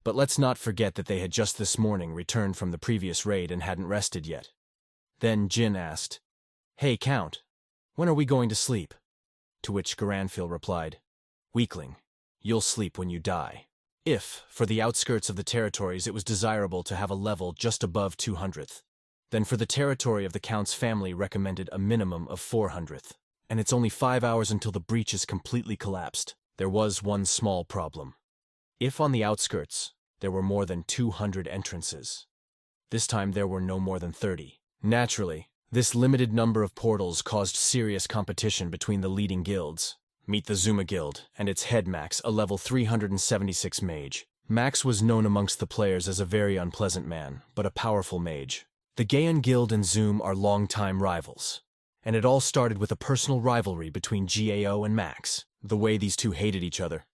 But let's not forget that they had just this morning returned from the previous raid and hadn't rested yet. Then Jin asked, "Hey, Count, when are we going to sleep?" To which Grandfiel replied, "Weakling, you'll sleep when you die." If, for the outskirts of the territories, it was desirable to have a level just above 200th, then for the territory of the Count's family recommended a minimum of 400th. And it's only 5 hours until the breach is completely collapsed. There was one small problem. If on the outskirts, there were more than 200 entrances. This time there were no more than 30. Naturally, this limited number of portals caused serious competition between the leading guilds. Meet the Zuma Guild, and its head Max, a level 376 mage. Max was known amongst the players as a very unpleasant man, but a powerful mage. The Gaon Guild and Zoom are longtime rivals, and it all started with a personal rivalry between GAO and Max, the way these two hated each other.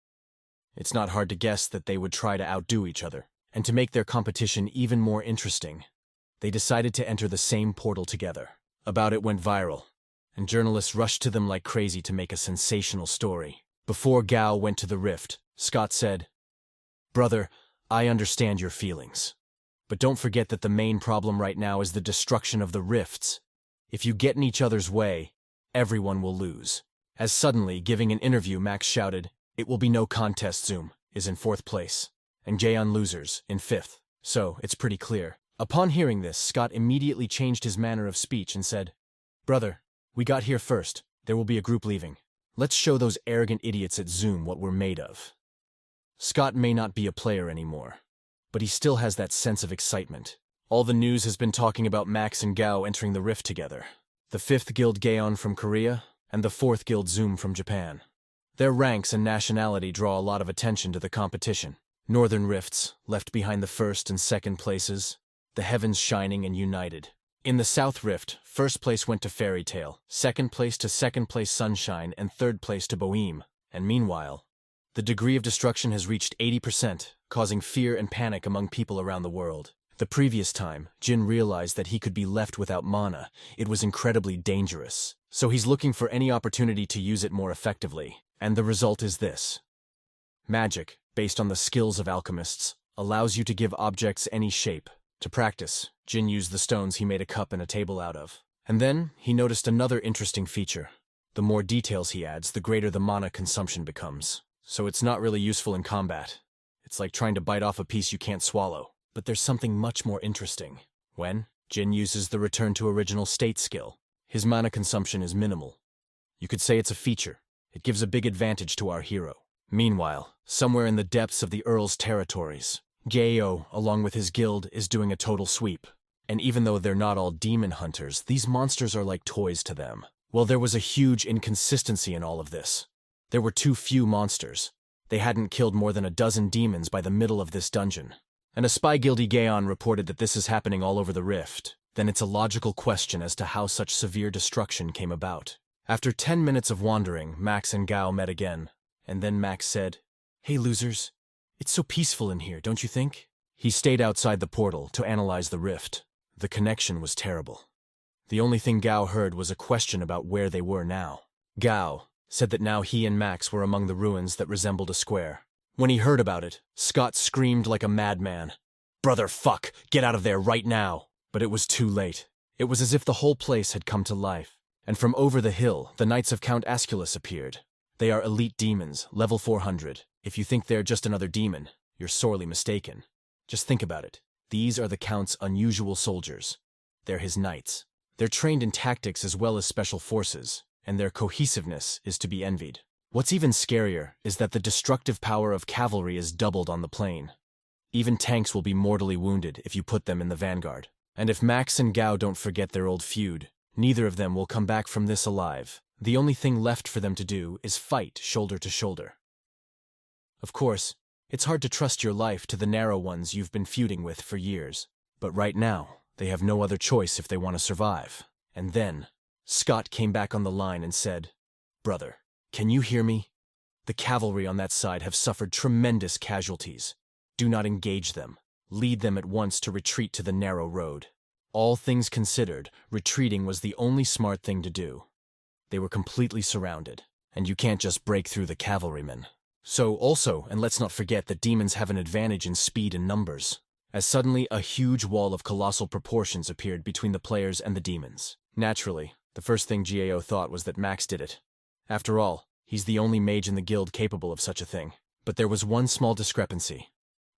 It's not hard to guess that they would try to outdo each other, and to make their competition even more interesting, they decided to enter the same portal together. About it went viral, and journalists rushed to them like crazy to make a sensational story. Before Gao went to the rift, Scott said, "Brother, I understand your feelings. But don't forget that the main problem right now is the destruction of the rifts. If you get in each other's way, everyone will lose." As suddenly, giving an interview, Max shouted, "It will be no contest. Zoom is in 4th place, and Gaon losers in 5th. So, it's pretty clear." Upon hearing this, Scott immediately changed his manner of speech and said, "Brother, we got here first. There will be a group leaving. Let's show those arrogant idiots at Zoom what we're made of." Scott may not be a player anymore, but he still has that sense of excitement. All the news has been talking about Max and Gao entering the rift together. The 5th Guild Gaon from Korea, and the 4th Guild Zoom from Japan. Their ranks and nationality draw a lot of attention to the competition. Northern Rifts, left behind the 1st and 2nd places. The heavens shining and united. In the South Rift, 1st place went to Fairy Tale, 2nd place to 2nd place Sunshine, and 3rd place to Boheme. And meanwhile, the degree of destruction has reached 80%, causing fear and panic among people around the world. The previous time, Jin realized that he could be left without mana. It was incredibly dangerous. So he's looking for any opportunity to use it more effectively. And the result is this. Magic, based on the skills of alchemists, allows you to give objects any shape. To practice, Jin used the stones he made a cup and a table out of. And then, he noticed another interesting feature. The more details he adds, the greater the mana consumption becomes. So it's not really useful in combat. It's like trying to bite off a piece you can't swallow. But there's something much more interesting. When Jin uses the Return to Original State skill, his mana consumption is minimal. You could say it's a feature. It gives a big advantage to our hero. Meanwhile, somewhere in the depths of the Earl's territories, Gao, along with his guild, is doing a total sweep. And even though they're not all demon hunters, these monsters are like toys to them. Well, there was a huge inconsistency in all of this. There were too few monsters. They hadn't killed more than a dozen demons by the middle of this dungeon. And a spy guildy Gaon reported that this is happening all over the rift. Then it's a logical question as to how such severe destruction came about. After 10 minutes of wandering, Max and Gao met again. And then Max said, "Hey losers, it's so peaceful in here, don't you think?" He stayed outside the portal to analyze the rift. The connection was terrible. The only thing Gao heard was a question about where they were now. Gao said that now he and Max were among the ruins that resembled a square. When he heard about it, Scott screamed like a madman. "Brother, fuck! Get out of there right now!" But it was too late. It was as if the whole place had come to life. And from over the hill, the Knights of Count Asculus appeared. They are elite demons, level 400. If you think they're just another demon, you're sorely mistaken. Just think about it. These are the Count's unusual soldiers. They're his knights. They're trained in tactics as well as special forces, and their cohesiveness is to be envied. What's even scarier is that the destructive power of cavalry is doubled on the plain. Even tanks will be mortally wounded if you put them in the vanguard. And if Max and Gao don't forget their old feud, neither of them will come back from this alive. The only thing left for them to do is fight shoulder to shoulder. Of course, it's hard to trust your life to the narrow ones you've been feuding with for years. But right now, they have no other choice if they want to survive. And then, Scott came back on the line and said, "Brother, can you hear me? The cavalry on that side have suffered tremendous casualties. Do not engage them. Lead them at once to retreat to the narrow road." All things considered, retreating was the only smart thing to do. They were completely surrounded, and you can't just break through the cavalrymen. So also, and let's not forget that demons have an advantage in speed and numbers, as suddenly a huge wall of colossal proportions appeared between the players and the demons. Naturally, the first thing Gao thought was that Max did it. After all, he's the only mage in the guild capable of such a thing. But there was one small discrepancy.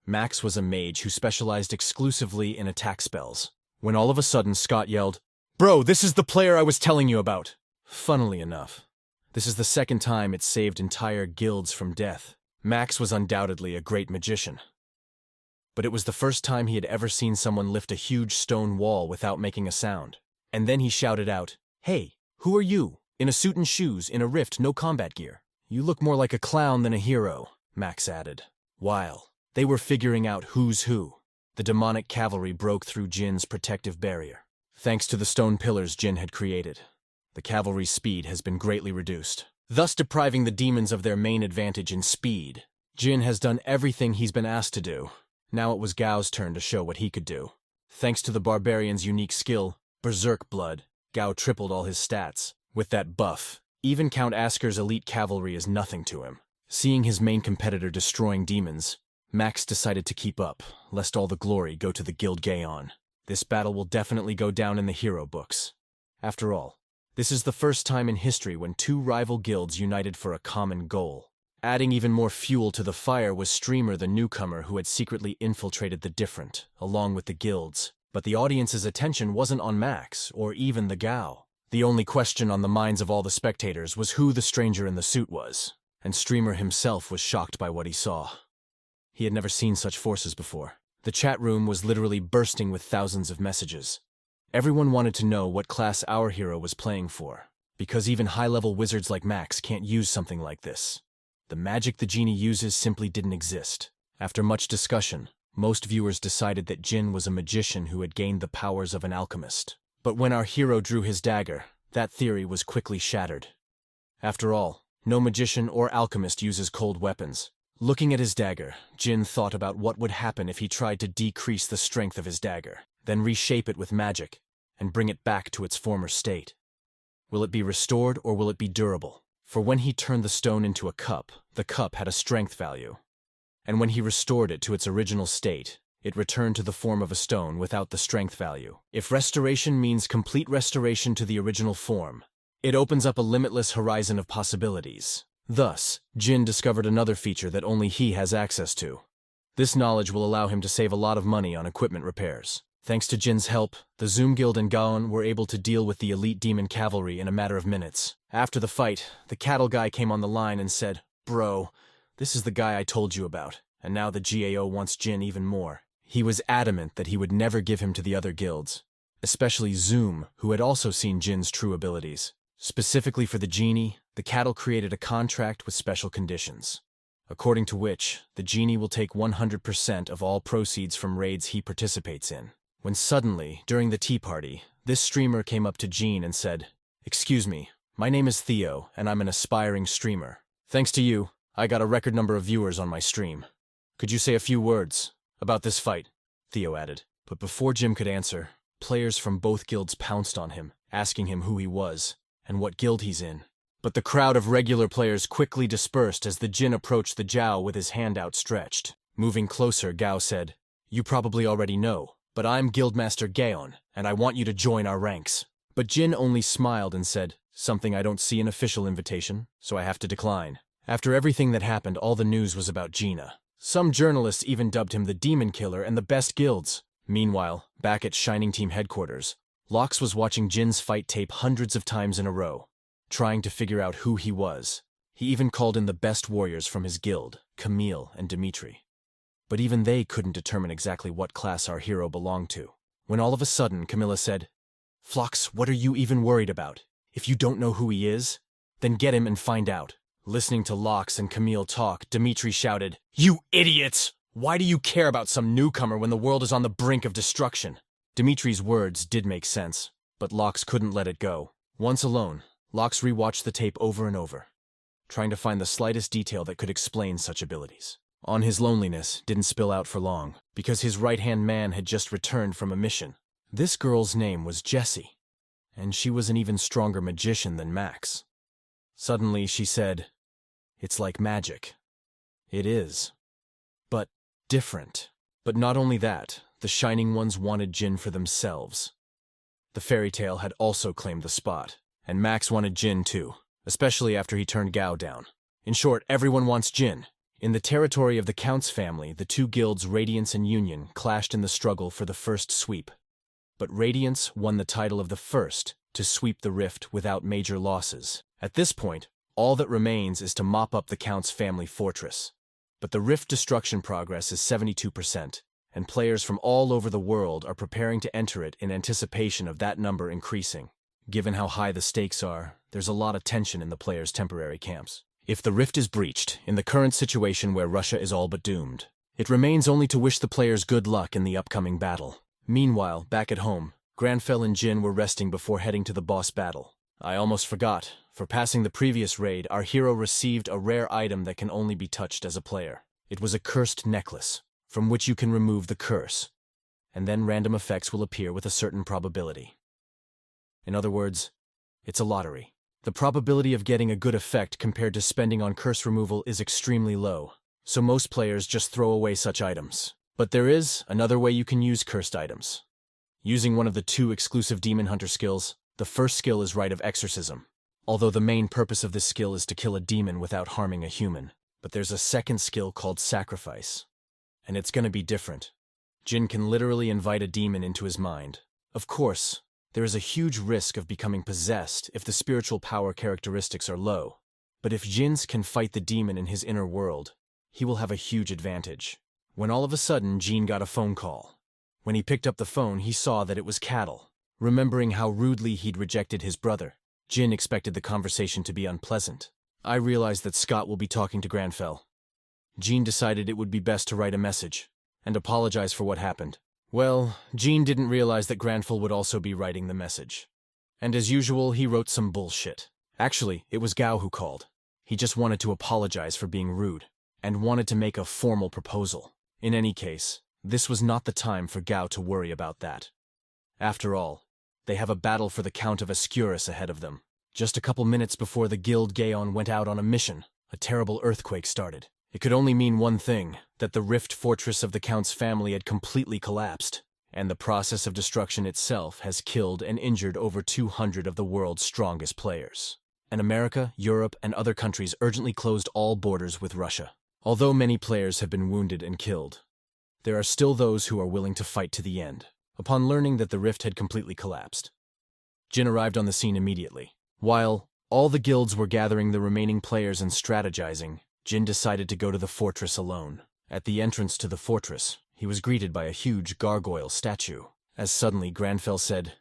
Max was a mage who specialized exclusively in attack spells. When all of a sudden Scott yelled, "Bro, this is the player I was telling you about!" Funnily enough, this is the second time it saved entire guilds from death. Max was undoubtedly a great magician. But it was the first time he had ever seen someone lift a huge stone wall without making a sound. And then he shouted out, "Hey, who are you? In a suit and shoes, in a rift, no combat gear. You look more like a clown than a hero," Max added. While they were figuring out who's who, the demonic cavalry broke through Jin's protective barrier. Thanks to the stone pillars Jin had created, the cavalry's speed has been greatly reduced, thus depriving the demons of their main advantage in speed. Jin has done everything he's been asked to do. Now it was Gao's turn to show what he could do. Thanks to the barbarian's unique skill, Berserk Blood, Gao tripled all his stats. With that buff, even Count Asker's elite cavalry is nothing to him. Seeing his main competitor destroying demons, Max decided to keep up, lest all the glory go to the Guild Gaon. This battle will definitely go down in the hero books. After all, this is the first time in history when two rival guilds united for a common goal. Adding even more fuel to the fire was Streamer, the newcomer who had secretly infiltrated the Different, along with the guilds. But the audience's attention wasn't on Max, or even the Gao. The only question on the minds of all the spectators was who the stranger in the suit was, and Streamer himself was shocked by what he saw. He had never seen such forces before. The chat room was literally bursting with thousands of messages. Everyone wanted to know what class our hero was playing for, because even high-level wizards like Max can't use something like this. The magic the genie uses simply didn't exist. After much discussion, most viewers decided that Jin was a magician who had gained the powers of an alchemist. But when our hero drew his dagger, that theory was quickly shattered. After all, no magician or alchemist uses cold weapons. Looking at his dagger, Jin thought about what would happen if he tried to decrease the strength of his dagger, then reshape it with magic, and bring it back to its former state. Will it be restored or will it be durable? For when he turned the stone into a cup, the cup had a strength value. And when he restored it to its original state, it returned to the form of a stone without the strength value. If restoration means complete restoration to the original form, it opens up a limitless horizon of possibilities. Thus, Jin discovered another feature that only he has access to. This knowledge will allow him to save a lot of money on equipment repairs. Thanks to Jin's help, the Zoom Guild and Gaon were able to deal with the elite demon cavalry in a matter of minutes. After the fight, the cattle guy came on the line and said, "Bro, this is the guy I told you about, and now the GAO wants Jin even more." He was adamant that he would never give him to the other guilds, especially Zoom, who had also seen Jin's true abilities. Specifically for the genie, the cattle created a contract with special conditions, according to which the genie will take 100% of all proceeds from raids he participates in. When suddenly, during the tea party, this streamer came up to Gene and said, "Excuse me, my name is Theo, and I'm an aspiring streamer. Thanks to you, I got a record number of viewers on my stream. Could you say a few words about this fight?" Theo added. But before Jim could answer, players from both guilds pounced on him, asking him who he was and what guild he's in. But the crowd of regular players quickly dispersed as the Jin approached the Zhao with his hand outstretched. Moving closer, Gao said, "You probably already know, but I'm Guildmaster Gaon, and I want you to join our ranks." But Jin only smiled and said, "Something I don't see an official invitation, so I have to decline." After everything that happened, all the news was about Gina. Some journalists even dubbed him the Demon Killer and the best guilds. Meanwhile, back at Shining Team headquarters, Lox was watching Jin's fight tape hundreds of times in a row, trying to figure out who he was. He even called in the best warriors from his guild, Camille and Dimitri. But even they couldn't determine exactly what class our hero belonged to. When all of a sudden, Camilla said, "Phlox, what are you even worried about? If you don't know who he is, then get him and find out." Listening to Lox and Camille talk, Dimitri shouted, "You idiots! Why do you care about some newcomer when the world is on the brink of destruction?" Dimitri's words did make sense, but Lox couldn't let it go. Once alone, Lox rewatched the tape over and over, trying to find the slightest detail that could explain such abilities. On his loneliness didn't spill out for long, because his right-hand man had just returned from a mission. This girl's name was Jessie, and she was an even stronger magician than Max. Suddenly she said, "It's like magic." It is, but different. But not only that, the Shining Ones wanted Jin for themselves. The fairy tale had also claimed the spot, and Max wanted Jin too, especially after he turned Gao down. In short, everyone wants Jin. In the territory of the Count's family, the two guilds Radiance and Union clashed in the struggle for the first sweep. But Radiance won the title of the first to sweep the rift without major losses. At this point, all that remains is to mop up the Count's family fortress. But the rift destruction progress is 72%, and players from all over the world are preparing to enter it in anticipation of that number increasing. Given how high the stakes are, there's a lot of tension in the players' temporary camps. If the rift is breached, in the current situation where Russia is all but doomed, it remains only to wish the players good luck in the upcoming battle. Meanwhile, back at home, Granfell and Jin were resting before heading to the boss battle. I almost forgot. For passing the previous raid, our hero received a rare item that can only be touched as a player. It was a cursed necklace, from which you can remove the curse, and then random effects will appear with a certain probability. In other words, it's a lottery. The probability of getting a good effect compared to spending on curse removal is extremely low, so most players just throw away such items. But there is another way you can use cursed items. Using one of the two exclusive Demon Hunter skills, the first skill is Rite of Exorcism, although the main purpose of this skill is to kill a demon without harming a human. But there's a second skill called Sacrifice, and it's gonna be different. Jin can literally invite a demon into his mind. Of course, there is a huge risk of becoming possessed if the spiritual power characteristics are low. But if Jin can fight the demon in his inner world, he will have a huge advantage. when all of a sudden Jin got a phone call. When he picked up the phone, he saw that it was Cattle. Remembering how rudely he'd rejected his brother, Jin expected the conversation to be unpleasant. I realized that Scott will be talking to Granfell. Jin decided it would be best to write a message and apologize for what happened. Well, Jin didn't realize that Granfell would also be writing the message. And as usual, he wrote some bullshit. Actually, it was Gao who called. He just wanted to apologize for being rude and wanted to make a formal proposal. In any case, this was not the time for Gao to worry about that. After all, they have a battle for the Count of Asura ahead of them. Just a couple minutes before the Guild Gaon went out on a mission, a terrible earthquake started. It could only mean one thing, that the Rift Fortress of the Count's family had completely collapsed, and the process of destruction itself has killed and injured over 200 of the world's strongest players. And America, Europe, and other countries urgently closed all borders with Russia. Although many players have been wounded and killed, there are still those who are willing to fight to the end. Upon learning that the rift had completely collapsed, Jin arrived on the scene immediately. While all the guilds were gathering the remaining players and strategizing, Jin decided to go to the fortress alone. At the entrance to the fortress, he was greeted by a huge gargoyle statue. As suddenly Granfell said,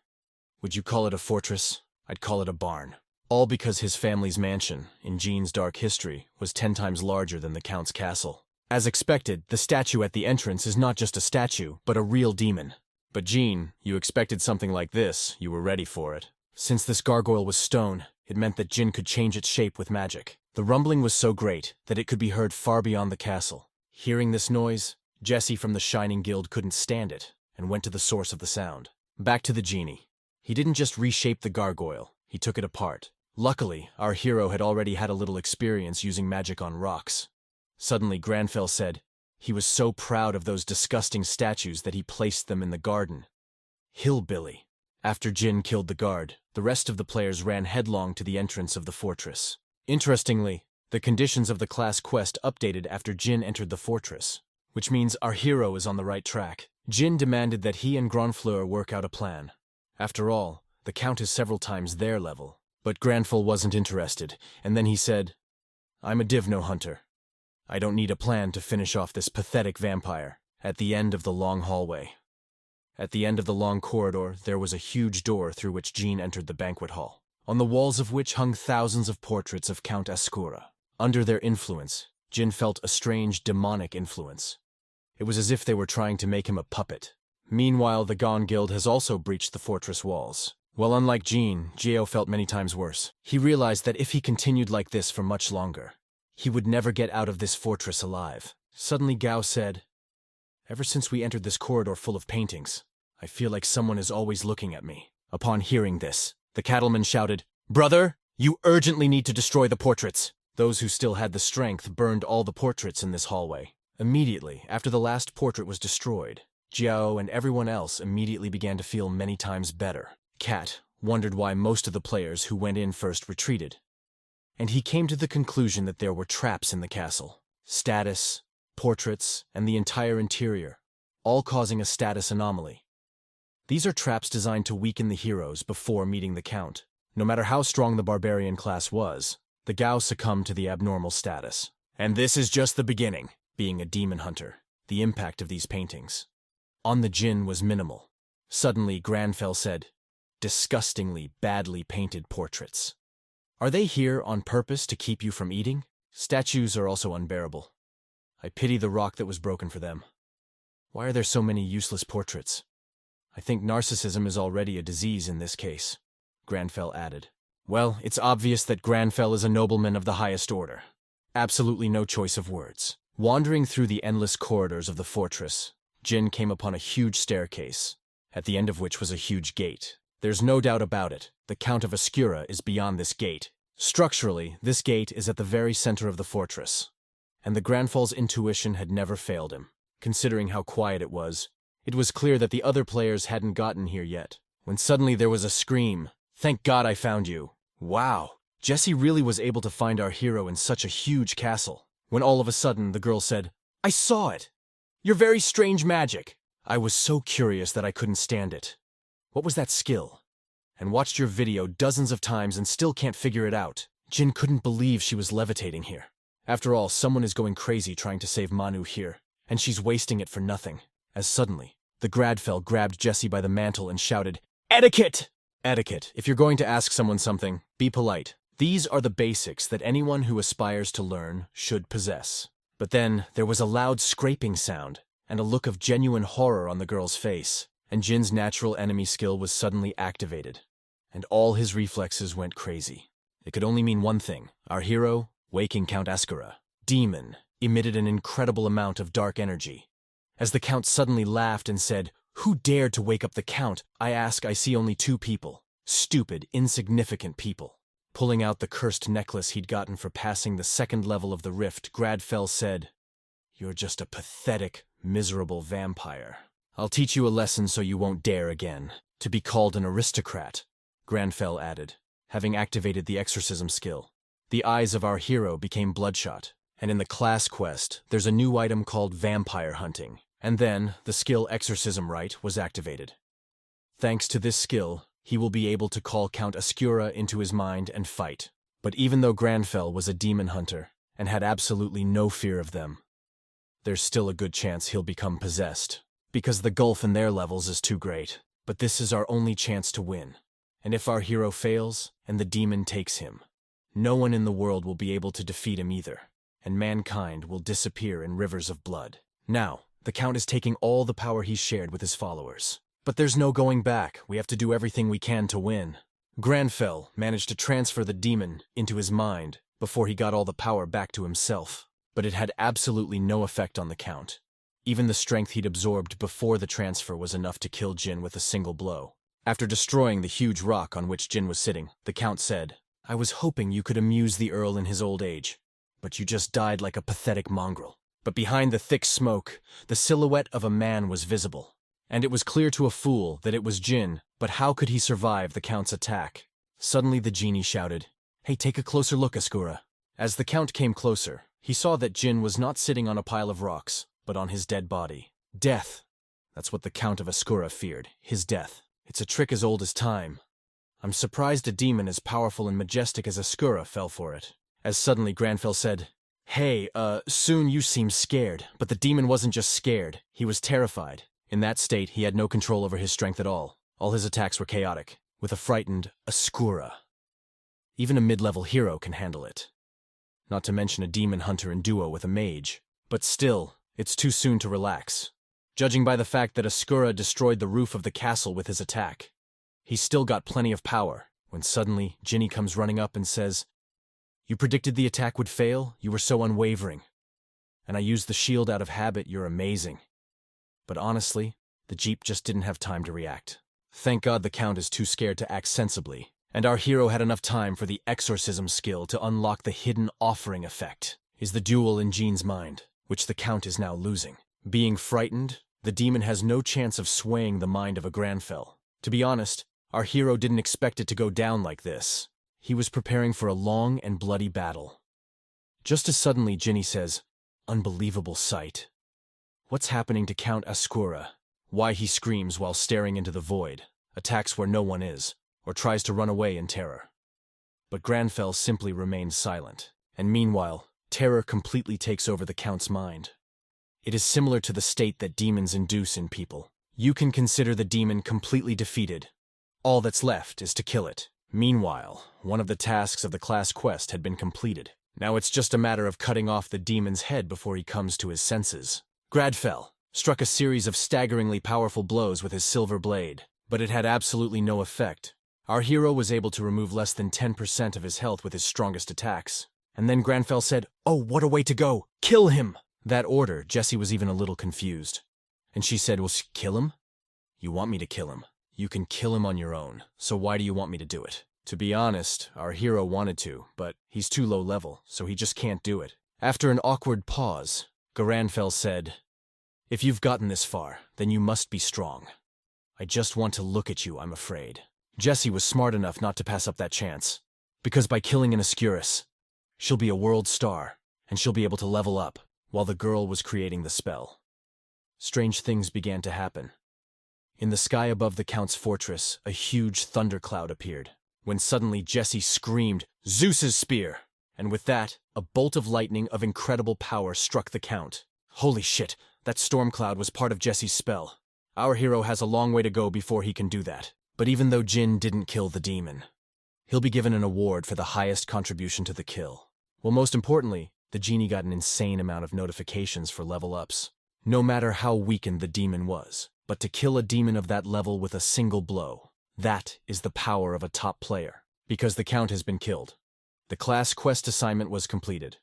"Would you call it a fortress? I'd call it a barn." All because his family's mansion, in Jin's dark history, was 10 times larger than the Count's castle. As expected, the statue at the entrance is not just a statue, but a real demon. But Jin, you expected something like this, you were ready for it. Since this gargoyle was stone, it meant that Jin could change its shape with magic. The rumbling was so great that it could be heard far beyond the castle. Hearing this noise, Jesse from the Shining Guild couldn't stand it, and went to the source of the sound. Back to the genie. He didn't just reshape the gargoyle, he took it apart. Luckily, our hero had already had a little experience using magic on rocks. Suddenly Granfell said, he was so proud of those disgusting statues that he placed them in the garden. Hillbilly. After Jin killed the guard, the rest of the players ran headlong to the entrance of the fortress. Interestingly, the conditions of the class quest updated after Jin entered the fortress, which means our hero is on the right track. Jin demanded that he and Granfleur work out a plan. After all, the Count is several times their level. But Granfell wasn't interested, and then he said, "I'm a Divno hunter. I don't need a plan to finish off this pathetic vampire." At the end of the long hallway. At the end of the long corridor, there was a huge door through which Jin entered the banquet hall, on the walls of which hung thousands of portraits of Count Asura. Under their influence, Jin felt a strange demonic influence. It was as if they were trying to make him a puppet. Meanwhile, the Gon Guild has also breached the fortress walls. Well, unlike Jin, Jiao felt many times worse. He realized that if he continued like this for much longer, he would never get out of this fortress alive. Suddenly Gao said, "Ever since we entered this corridor full of paintings, I feel like someone is always looking at me." Upon hearing this, the cattleman shouted, "Brother, you urgently need to destroy the portraits." Those who still had the strength burned all the portraits in this hallway. Immediately, after the last portrait was destroyed, Jiao and everyone else immediately began to feel many times better. Cat wondered why most of the players who went in first retreated, and he came to the conclusion that there were traps in the castle. Status, portraits, and the entire interior, all causing a status anomaly. These are traps designed to weaken the heroes before meeting the Count. No matter how strong the barbarian class was, the Gao succumbed to the abnormal status. And this is just the beginning. Being a demon hunter, the impact of these paintings on the Jin was minimal. Suddenly, Granfell said, "Disgustingly badly painted portraits. Are they here on purpose to keep you from eating? Statues are also unbearable. I pity the rock that was broken for them. Why are there so many useless portraits? I think narcissism is already a disease in this case," Granfell added. Well, it's obvious that Granfell is a nobleman of the highest order. Absolutely no choice of words. Wandering through the endless corridors of the fortress, Jin came upon a huge staircase, at the end of which was a huge gate. There's no doubt about it, the Count of Asura is beyond this gate. Structurally, this gate is at the very center of the fortress, and the Granfell's intuition had never failed him. Considering how quiet it was clear that the other players hadn't gotten here yet, when suddenly there was a scream. "Thank God I found you." Wow, Jesse really was able to find our hero in such a huge castle. When all of a sudden the girl said, "I saw it! Your very strange magic." I was so curious that I couldn't stand it. What was that skill? And watched your video dozens of times and still can't figure it out. Jin couldn't believe she was levitating here. After all, someone is going crazy trying to save Manu here. and she's wasting it for nothing. As suddenly, the Gradfell grabbed Jessie by the mantle and shouted, "Etiquette!" Etiquette. If you're going to ask someone something, be polite. These are the basics that anyone who aspires to learn should possess. But then, there was a loud scraping sound, and a look of genuine horror on the girl's face, and Jin's natural enemy skill was suddenly activated, and all his reflexes went crazy. It could only mean one thing. Our hero, waking Count Asura, demon, emitted an incredible amount of dark energy. As the Count suddenly laughed and said, "Who dared to wake up the Count? I see only two people. Stupid, insignificant people." Pulling out the cursed necklace he'd gotten for passing the second level of the rift, Gradfell said, "You're just a pathetic, miserable vampire. I'll teach you a lesson so you won't dare again to be called an aristocrat," Gradfell added, having activated the exorcism skill. The eyes of our hero became bloodshot, and in the class quest, there's a new item called vampire hunting, and then the skill exorcism rite was activated. Thanks to this skill, he will be able to call Count Asura into his mind and fight. But even though Gradfell was a demon hunter and had absolutely no fear of them, there's still a good chance he'll become possessed, because the gulf in their levels is too great. But this is our only chance to win. And if our hero fails, and the demon takes him, no one in the world will be able to defeat him either, and mankind will disappear in rivers of blood. Now, the Count is taking all the power he's shared with his followers. But there's no going back. We have to do everything we can to win. Gradfell managed to transfer the demon into his mind before he got all the power back to himself, but it had absolutely no effect on the Count. Even the strength he'd absorbed before the transfer was enough to kill Jin with a single blow. After destroying the huge rock on which Jin was sitting, the Count said, "I was hoping you could amuse the Earl in his old age, but you just died like a pathetic mongrel." But behind the thick smoke, the silhouette of a man was visible. And it was clear to a fool that it was Jin, but how could he survive the Count's attack? Suddenly the genie shouted, "Hey, take a closer look, Asura." As the Count came closer, he saw that Jin was not sitting on a pile of rocks, but on his dead body. Death. That's what the Count of Asura feared, his death. It's a trick as old as time. I'm surprised a demon as powerful and majestic as Asura fell for it. As suddenly Gradfell said, "Hey, soon you seem scared," but the demon wasn't just scared, he was terrified. In that state, he had no control over his strength at all. All his attacks were chaotic, with a frightened Asura. Even a mid-level hero can handle it. Not to mention a demon hunter in duo with a mage. But still, it's too soon to relax. Judging by the fact that Asura destroyed the roof of the castle with his attack, he's still got plenty of power, when suddenly Ginny comes running up and says, "You predicted the attack would fail? You were so unwavering. And I used the shield out of habit. You're amazing." But honestly, the Jeep just didn't have time to react. Thank God the Count is too scared to act sensibly, and our hero had enough time for the exorcism skill to unlock the hidden offering effect, is the duel in Jean's mind, which the Count is now losing. Being frightened, the demon has no chance of swaying the mind of a Gradfell. To be honest, our hero didn't expect it to go down like this. He was preparing for a long and bloody battle. Just as suddenly Ginny says, "Unbelievable sight." What's happening to Count Asura? Why he screams while staring into the void, attacks where no one is, or tries to run away in terror. But Gradfell simply remains silent, and meanwhile, terror completely takes over the Count's mind. It is similar to the state that demons induce in people. You can consider the demon completely defeated. All that's left is to kill it. Meanwhile, one of the tasks of the class quest had been completed. Now it's just a matter of cutting off the demon's head before he comes to his senses. Gradfell struck a series of staggeringly powerful blows with his silver blade, but it had absolutely no effect. Our hero was able to remove less than 10% of his health with his strongest attacks. And then Gradfell said, "Oh, what a way to go! Kill him!" That order, Jessie was even a little confused. And she said, "Well, kill him? You want me to kill him? You can kill him on your own, so why do you want me to do it?" To be honest, our hero wanted to, but he's too low level, so he just can't do it. After an awkward pause, Gradfell said, "If you've gotten this far, then you must be strong. I just want to look at you, I'm afraid." Jessie was smart enough not to pass up that chance, because by killing an Ascurus, she'll be a world star, and she'll be able to level up, while the girl was creating the spell. Strange things began to happen. In the sky above the Count's fortress, a huge thundercloud appeared, when suddenly Jessie screamed, "Zeus's spear!" And with that, a bolt of lightning of incredible power struck the Count. Holy shit, That storm cloud was part of Jesse's spell. Our hero has a long way to go before he can do that. But even though Jin didn't kill the demon, he'll be given an award for the highest contribution to the kill. Well, most importantly, the genie got an insane amount of notifications for level ups. No matter how weakened the demon was, but to kill a demon of that level with a single blow, that is the power of a top player. Because the count has been killed. The class quest assignment was completed.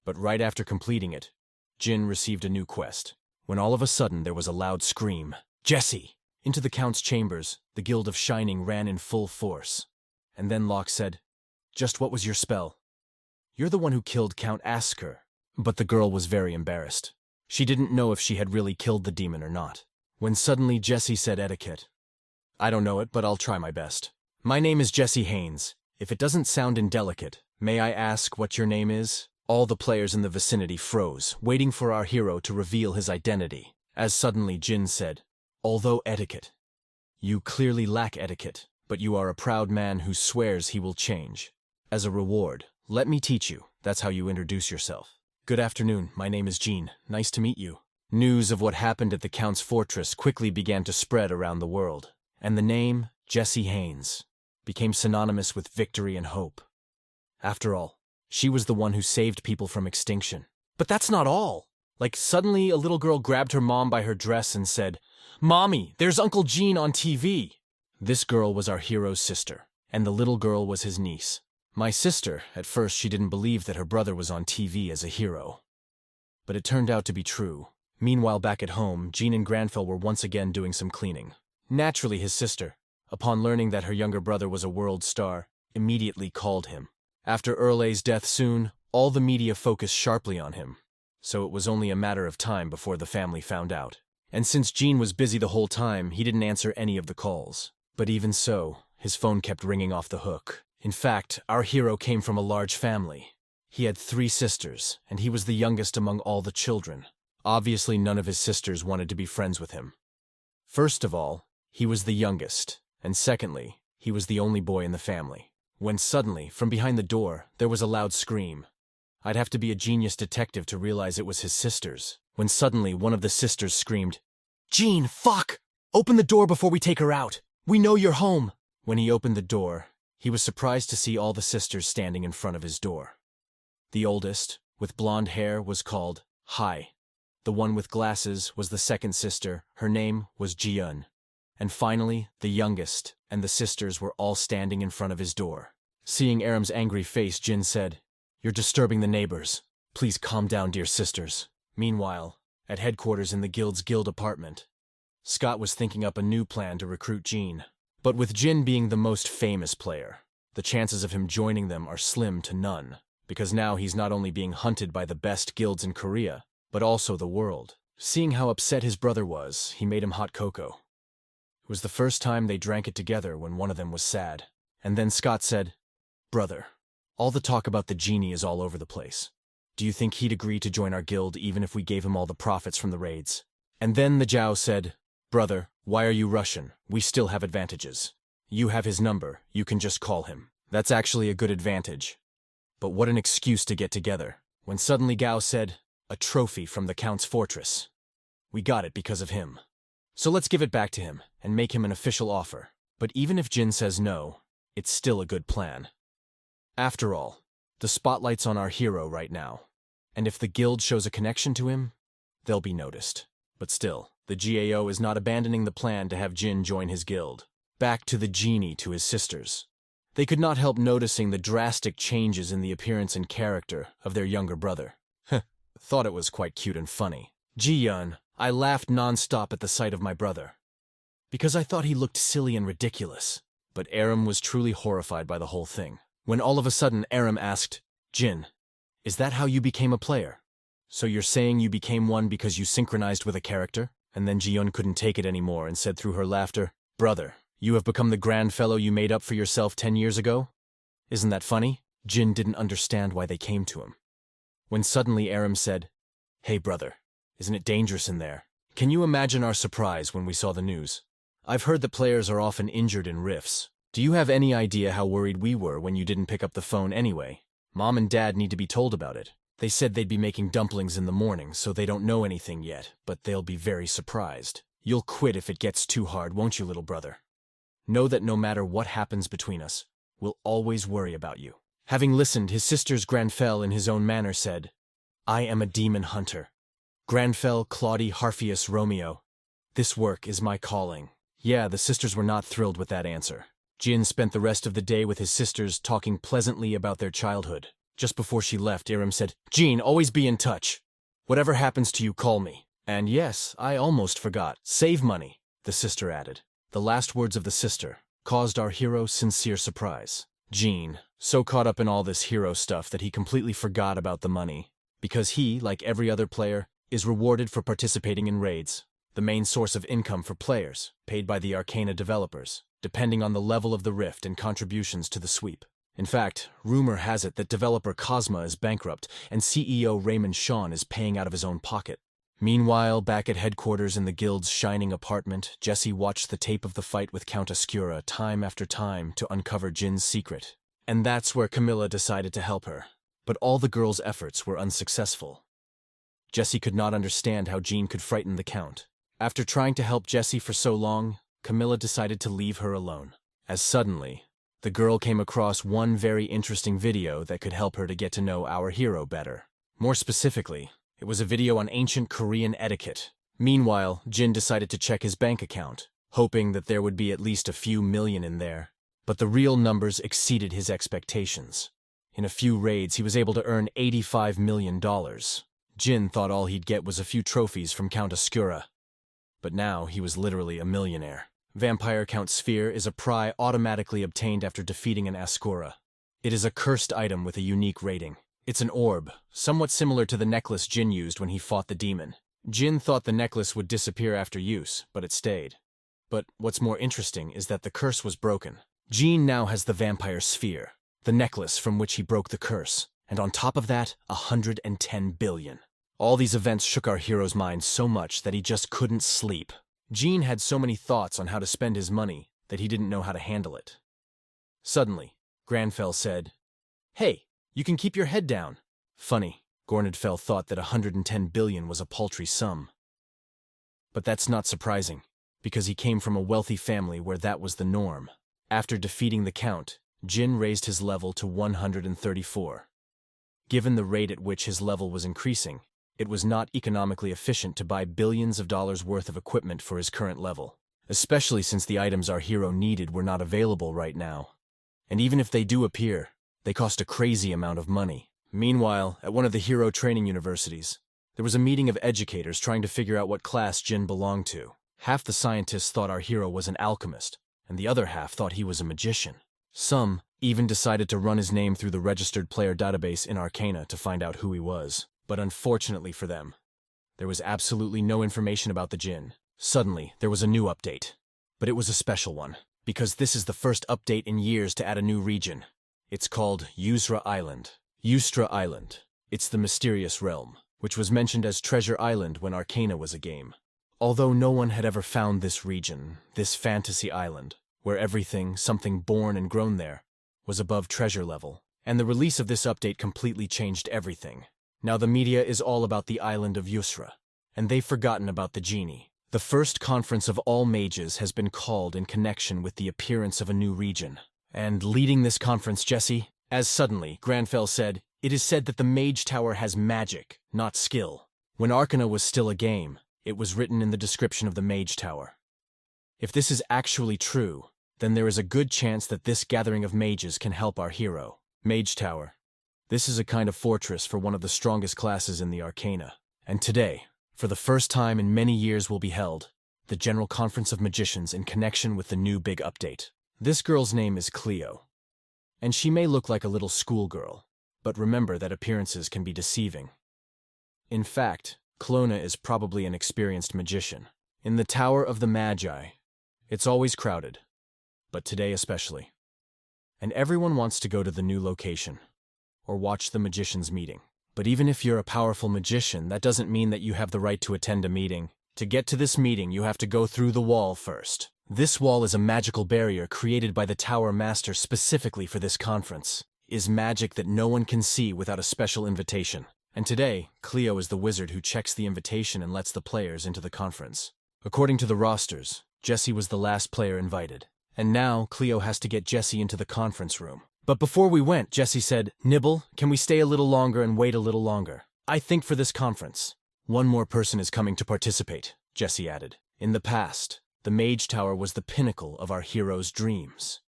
But right after completing it, Jin received a new quest, when all of a sudden there was a loud scream. Jesse! Into the Count's chambers, the Guild of Shining ran in full force. And then Locke said, "Just what was your spell?" "You're the one who killed Count Asura." But the girl was very embarrassed. She didn't know if she had really killed the demon or not. When suddenly Jesse said etiquette. "I don't know it, but I'll try my best. My name is Jesse Haynes. If it doesn't sound indelicate, may I ask what your name is?" All the players in the vicinity froze, waiting for our hero to reveal his identity. As suddenly Jin said, "Although etiquette. You clearly lack etiquette, but you are a proud man who swears he will change. As a reward, let me teach you. That's how you introduce yourself. Good afternoon, my name is Jean. Nice to meet you." News of what happened at the Count's fortress quickly began to spread around the world, and the name, Jesse Haynes, became synonymous with victory and hope. After all, she was the one who saved people from extinction. But that's not all. Suddenly a little girl grabbed her mom by her dress and said, "Mommy, there's Uncle Gene on TV." This girl was our hero's sister, and the little girl was his niece. My sister, at first she didn't believe that her brother was on TV as a hero. But it turned out to be true. Meanwhile, back at home, Gene and Granfell were once again doing some cleaning. Naturally, his sister, upon learning that her younger brother was a world star, immediately called him. After Erle's death soon, all the media focused sharply on him. So it was only a matter of time before the family found out. And since Gene was busy the whole time, he didn't answer any of the calls. But even so, his phone kept ringing off the hook. In fact, our hero came from a large family. He had 3 sisters, and he was the youngest among all the children. Obviously, none of his sisters wanted to be friends with him. First of all, he was the youngest, and secondly, he was the only boy in the family. When suddenly, from behind the door, there was a loud scream. I'd have to be a genius detective to realize it was his sisters. When suddenly, one of the sisters screamed, "Gene, fuck! Open the door before we take her out! We know you're home!" When he opened the door, he was surprised to see all the sisters standing in front of his door. The oldest, with blonde hair, was called Hai. The one with glasses was the second sister. Her name was Ji-eun. And finally, the youngest and the sisters were all standing in front of his door. Seeing Aram's angry face, Jin said, "You're disturbing the neighbors. Please calm down, dear sisters." Meanwhile, at headquarters in the guild's guild apartment, Scott was thinking up a new plan to recruit Jin. But with Jin being the most famous player, the chances of him joining them are slim to none, because now he's not only being hunted by the best guilds in Korea, but also the world. Seeing how upset his brother was, he made him hot cocoa. It was the first time they drank it together when one of them was sad. And then Scott said, "Brother, all the talk about the genie is all over the place. Do you think he'd agree to join our guild even if we gave him all the profits from the raids?" And then the Zhao said, "Brother, why are you Russian? We still have advantages. You have his number, you can just call him. That's actually a good advantage. But what an excuse to get together." When suddenly Gao said, "A trophy from the Count's fortress. We got it because of him. So let's give it back to him and make him an official offer." But even if Jin says no, it's still a good plan. After all, the spotlight's on our hero right now. And if the guild shows a connection to him, they'll be noticed. But still, the GAO is not abandoning the plan to have Jin join his guild. Back to the genie to his sisters. They could not help noticing the drastic changes in the appearance and character of their younger brother. Thought it was quite cute and funny. Ji-yeon, I laughed non-stop at the sight of my brother, because I thought he looked silly and ridiculous. But Aram was truly horrified by the whole thing. When all of a sudden Aram asked, "Jin, is that how you became a player? So you're saying you became one because you synchronized with a character?" And then Ji-yeon couldn't take it anymore and said through her laughter, "Brother, you have become the grand fellow you made up for yourself 10 years ago? Isn't that funny?" Jin didn't understand why they came to him. When suddenly Aram said, "Hey brother, isn't it dangerous in there?" Can you imagine our surprise when we saw the news? I've heard that players are often injured in rifts. Do you have any idea how worried we were when you didn't pick up the phone anyway? Mom and Dad need to be told about it. They said they'd be making dumplings in the morning, so they don't know anything yet, but they'll be very surprised. You'll quit if it gets too hard, won't you, little brother? Know that no matter what happens between us, we'll always worry about you. Having listened, his sisters Granfell in his own manner said, I am a demon hunter. Granfell, Claudie, Harpheus, Romeo. This work is my calling. Yeah, the sisters were not thrilled with that answer. Jin spent the rest of the day with his sisters talking pleasantly about their childhood. Just before she left, Iram said, Jean, always be in touch. Whatever happens to you, call me. And yes, I almost forgot. Save money, the sister added. The last words of the sister caused our hero sincere surprise. Jean, so caught up in all this hero stuff that he completely forgot about the money, because he, like every other player, is rewarded for participating in raids, the main source of income for players, paid by the Arcana developers, depending on the level of the rift and contributions to the sweep. In fact, rumor has it that developer Cosma is bankrupt and CEO Raymond Shawn is paying out of his own pocket. Meanwhile, back at headquarters in the guild's shining apartment, Jesse watched the tape of the fight with Count Asura time after time to uncover Jin's secret. And that's where Camilla decided to help her. But all the girl's efforts were unsuccessful. Jesse could not understand how Jean could frighten the Count. After trying to help Jesse for so long, Camilla decided to leave her alone. As suddenly, the girl came across one very interesting video that could help her to get to know our hero better. More specifically, it was a video on ancient Korean etiquette. Meanwhile, Jin decided to check his bank account, hoping that there would be at least a few million in there. But the real numbers exceeded his expectations. In a few raids, he was able to earn $85 million. Jin thought all he'd get was a few trophies from Count Asura. But now he was literally a millionaire. Vampire Count Sphere is a pry automatically obtained after defeating an Asura. It is a cursed item with a unique rating. It's an orb, somewhat similar to the necklace Jin used when he fought the demon. Jin thought the necklace would disappear after use, but it stayed. But what's more interesting is that the curse was broken. Jin now has the Vampire Sphere, the necklace from which he broke the curse, and on top of that, 110 billion. All these events shook our hero's mind so much that he just couldn't sleep. Jin had so many thoughts on how to spend his money that he didn't know how to handle it. Suddenly, Granfell said, Hey, you can keep your head down. Funny, Gornadfell thought that 110 billion was a paltry sum. But that's not surprising, because he came from a wealthy family where that was the norm. After defeating the Count, Jin raised his level to 134. Given the rate at which his level was increasing, it was not economically efficient to buy billions of dollars worth of equipment for his current level, especially since the items our hero needed were not available right now. And even if they do appear, they cost a crazy amount of money. Meanwhile, at one of the hero training universities, there was a meeting of educators trying to figure out what class Jin belonged to. Half the scientists thought our hero was an alchemist, and the other half thought he was a magician. Some even decided to run his name through the registered player database in Arcana to find out who he was. But unfortunately for them, there was absolutely no information about the Jin. Suddenly, there was a new update. But it was a special one, because this is the first update in years to add a new region. It's called Usra Island. Ustra Island. It's the mysterious realm, which was mentioned as Treasure Island when Arcana was a game. Although no one had ever found this region, this fantasy island, where everything, something born and grown there, was above treasure level. And the release of this update completely changed everything. Now the media is all about the island of Usra, and they've forgotten about the genie. The first conference of all mages has been called in connection with the appearance of a new region. And leading this conference, Jesse, as suddenly, Granfell said, it is said that the Mage Tower has magic, not skill. When Arcana was still a game, it was written in the description of the Mage Tower. If this is actually true, then there is a good chance that this gathering of mages can help our hero. Mage Tower. This is a kind of fortress for one of the strongest classes in the Arcana. And today, for the first time in many years will be held, the General Conference of Magicians in connection with the new big update. This girl's name is Cleo. And she may look like a little schoolgirl, but remember that appearances can be deceiving. In fact, Clona is probably an experienced magician. In the Tower of the Magi, it's always crowded, but today especially. And everyone wants to go to the new location, or watch the magician's meeting. But even if you're a powerful magician, that doesn't mean that you have the right to attend a meeting. To get to this meeting, you have to go through the wall first. This wall is a magical barrier created by the Tower Master specifically for this conference. Is magic that no one can see without a special invitation. And today, Cleo is the wizard who checks the invitation and lets the players into the conference. According to the rosters, Jesse was the last player invited. And now, Cleo has to get Jesse into the conference room. But before we went, Jesse said, "Nibble, can we stay a little longer and wait a little longer? I think for this conference." "One more person is coming to participate," Jesse added. "In the past, the Mage Tower was the pinnacle of our hero's dreams.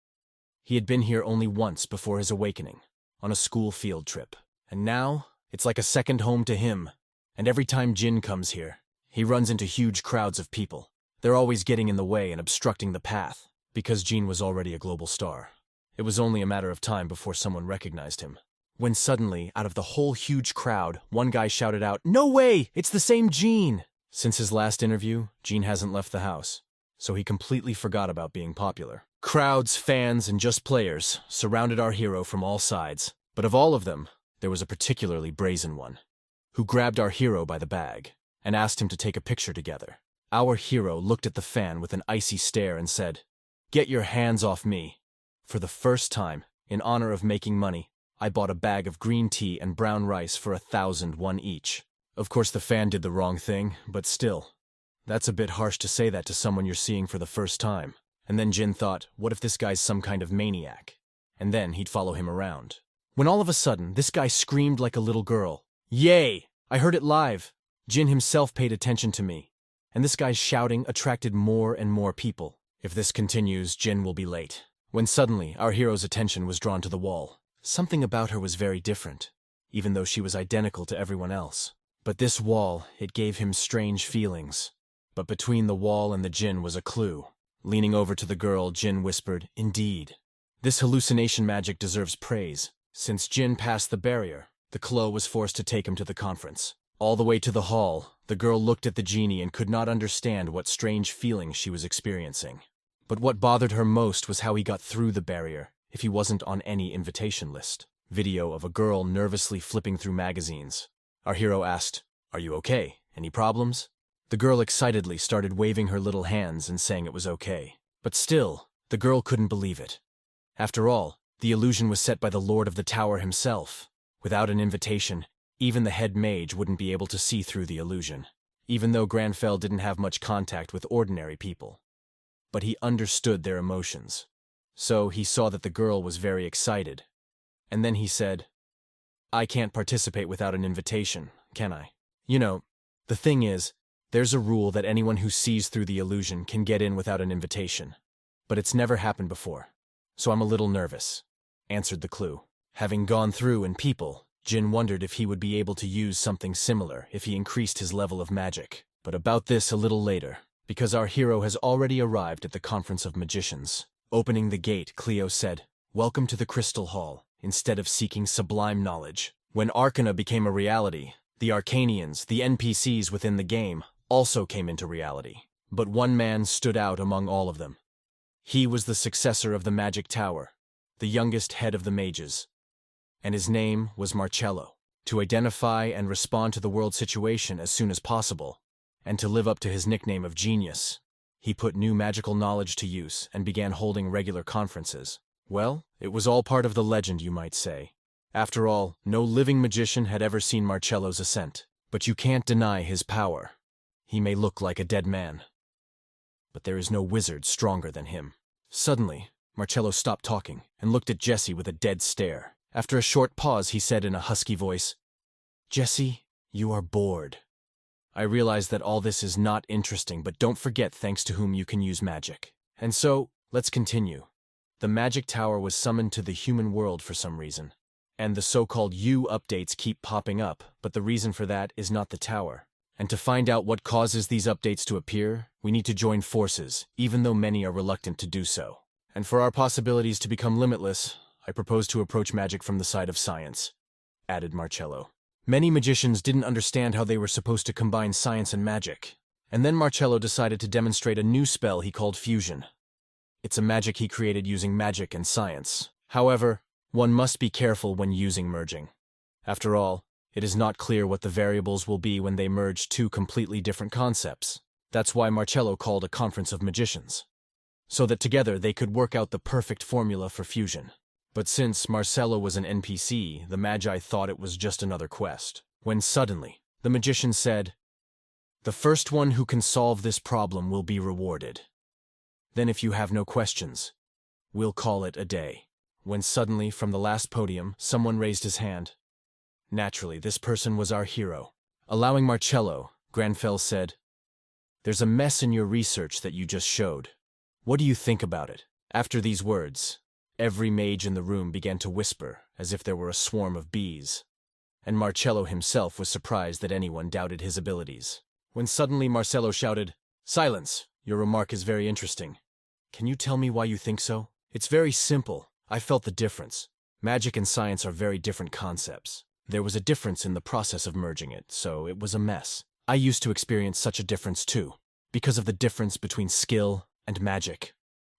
He had been here only once before his awakening, on a school field trip. And now, it's like a second home to him. And every time Jin comes here, he runs into huge crowds of people. They're always getting in the way and obstructing the path, because Jin was already a global star. It was only a matter of time before someone recognized him. When suddenly, out of the whole huge crowd, one guy shouted out, 'No way! It's the same Jin!' Since his last interview, Jin hasn't left the house, so he completely forgot about being popular. Crowds, fans, and just players surrounded our hero from all sides, but of all of them, there was a particularly brazen one, who grabbed our hero by the bag and asked him to take a picture together. Our hero looked at the fan with an icy stare and said, "Get your hands off me. For the first time, in honor of making money, I bought a bag of green tea and brown rice for 1,001 each." Of course the fan did the wrong thing, but still, that's a bit harsh to say that to someone you're seeing for the first time. And then Jin thought, what if this guy's some kind of maniac? And then he'd follow him around. When all of a sudden, this guy screamed like a little girl. "Yay! I heard it live." Jin himself paid attention to me, and this guy's shouting attracted more and more people. If this continues, Jin will be late. When suddenly, our hero's attention was drawn to the wall. Something about her was very different, even though she was identical to everyone else. But this wall, it gave him strange feelings. But between the wall and the Jin was a clue. Leaning over to the girl, Jin whispered, "Indeed. This hallucination magic deserves praise." Since Jin passed the barrier, the Clo was forced to take him to the conference. All the way to the hall, the girl looked at the genie and could not understand what strange feelings she was experiencing. But what bothered her most was how he got through the barrier if he wasn't on any invitation list. Video of a girl nervously flipping through magazines. Our hero asked, "Are you okay? Any problems?" The girl excitedly started waving her little hands and saying it was okay. But still, the girl couldn't believe it. After all, the illusion was set by the Lord of the Tower himself. Without an invitation, even the head mage wouldn't be able to see through the illusion, even though Granfell didn't have much contact with ordinary people. But he understood their emotions. So he saw that the girl was very excited. And then he said, "I can't participate without an invitation, can I? You know, the thing is, there's a rule that anyone who sees through the illusion can get in without an invitation. But it's never happened before, so I'm a little nervous," answered the clue. Having gone through in people, Jin wondered if he would be able to use something similar if he increased his level of magic. But about this a little later, because our hero has already arrived at the Conference of Magicians. Opening the gate, Cleo said, "Welcome to the Crystal Hall," instead of seeking sublime knowledge. When Arcana became a reality, the Arcanians, the NPCs within the game, also came into reality. But one man stood out among all of them. He was the successor of the Magic Tower, the youngest head of the mages. And his name was Marcello. To identify and respond to the world situation as soon as possible, and to live up to his nickname of Genius, he put new magical knowledge to use and began holding regular conferences. Well, it was all part of the legend, you might say. After all, no living magician had ever seen Marcello's ascent. But you can't deny his power. He may look like a dead man, but there is no wizard stronger than him. Suddenly, Marcello stopped talking and looked at Jesse with a dead stare. After a short pause, he said in a husky voice, "Jesse, you are bored. I realize that all this is not interesting, but don't forget thanks to whom you can use magic. And so, let's continue. The Magic Tower was summoned to the human world for some reason, and the so-called U updates keep popping up, but the reason for that is not the tower. And to find out what causes these updates to appear, we need to join forces, even though many are reluctant to do so. And for our possibilities to become limitless, I propose to approach magic from the side of science," added Marcello. Many magicians didn't understand how they were supposed to combine science and magic, and then Marcello decided to demonstrate a new spell he called fusion. It's a magic he created using magic and science. However, one must be careful when using merging. After all, it is not clear what the variables will be when they merge two completely different concepts. That's why Marcello called a conference of magicians, so that together they could work out the perfect formula for fusion. But since Marcello was an NPC, the Magi thought it was just another quest. when suddenly, the magician said, "The first one who can solve this problem will be rewarded. Then if you have no questions, we'll call it a day." When suddenly, from the last podium, someone raised his hand. Naturally, this person was our hero. Allowing Marcello, Granfell said, "There's a mess in your research that you just showed. What do you think about it?" After these words, every mage in the room began to whisper as if there were a swarm of bees, and Marcello himself was surprised that anyone doubted his abilities. When suddenly Marcello shouted, "Silence! Your remark is very interesting. Can you tell me why you think so?" "It's very simple. I felt the difference. Magic and science are very different concepts. There was a difference in the process of merging it, so it was a mess. I used to experience such a difference too, because of the difference between skill and magic,"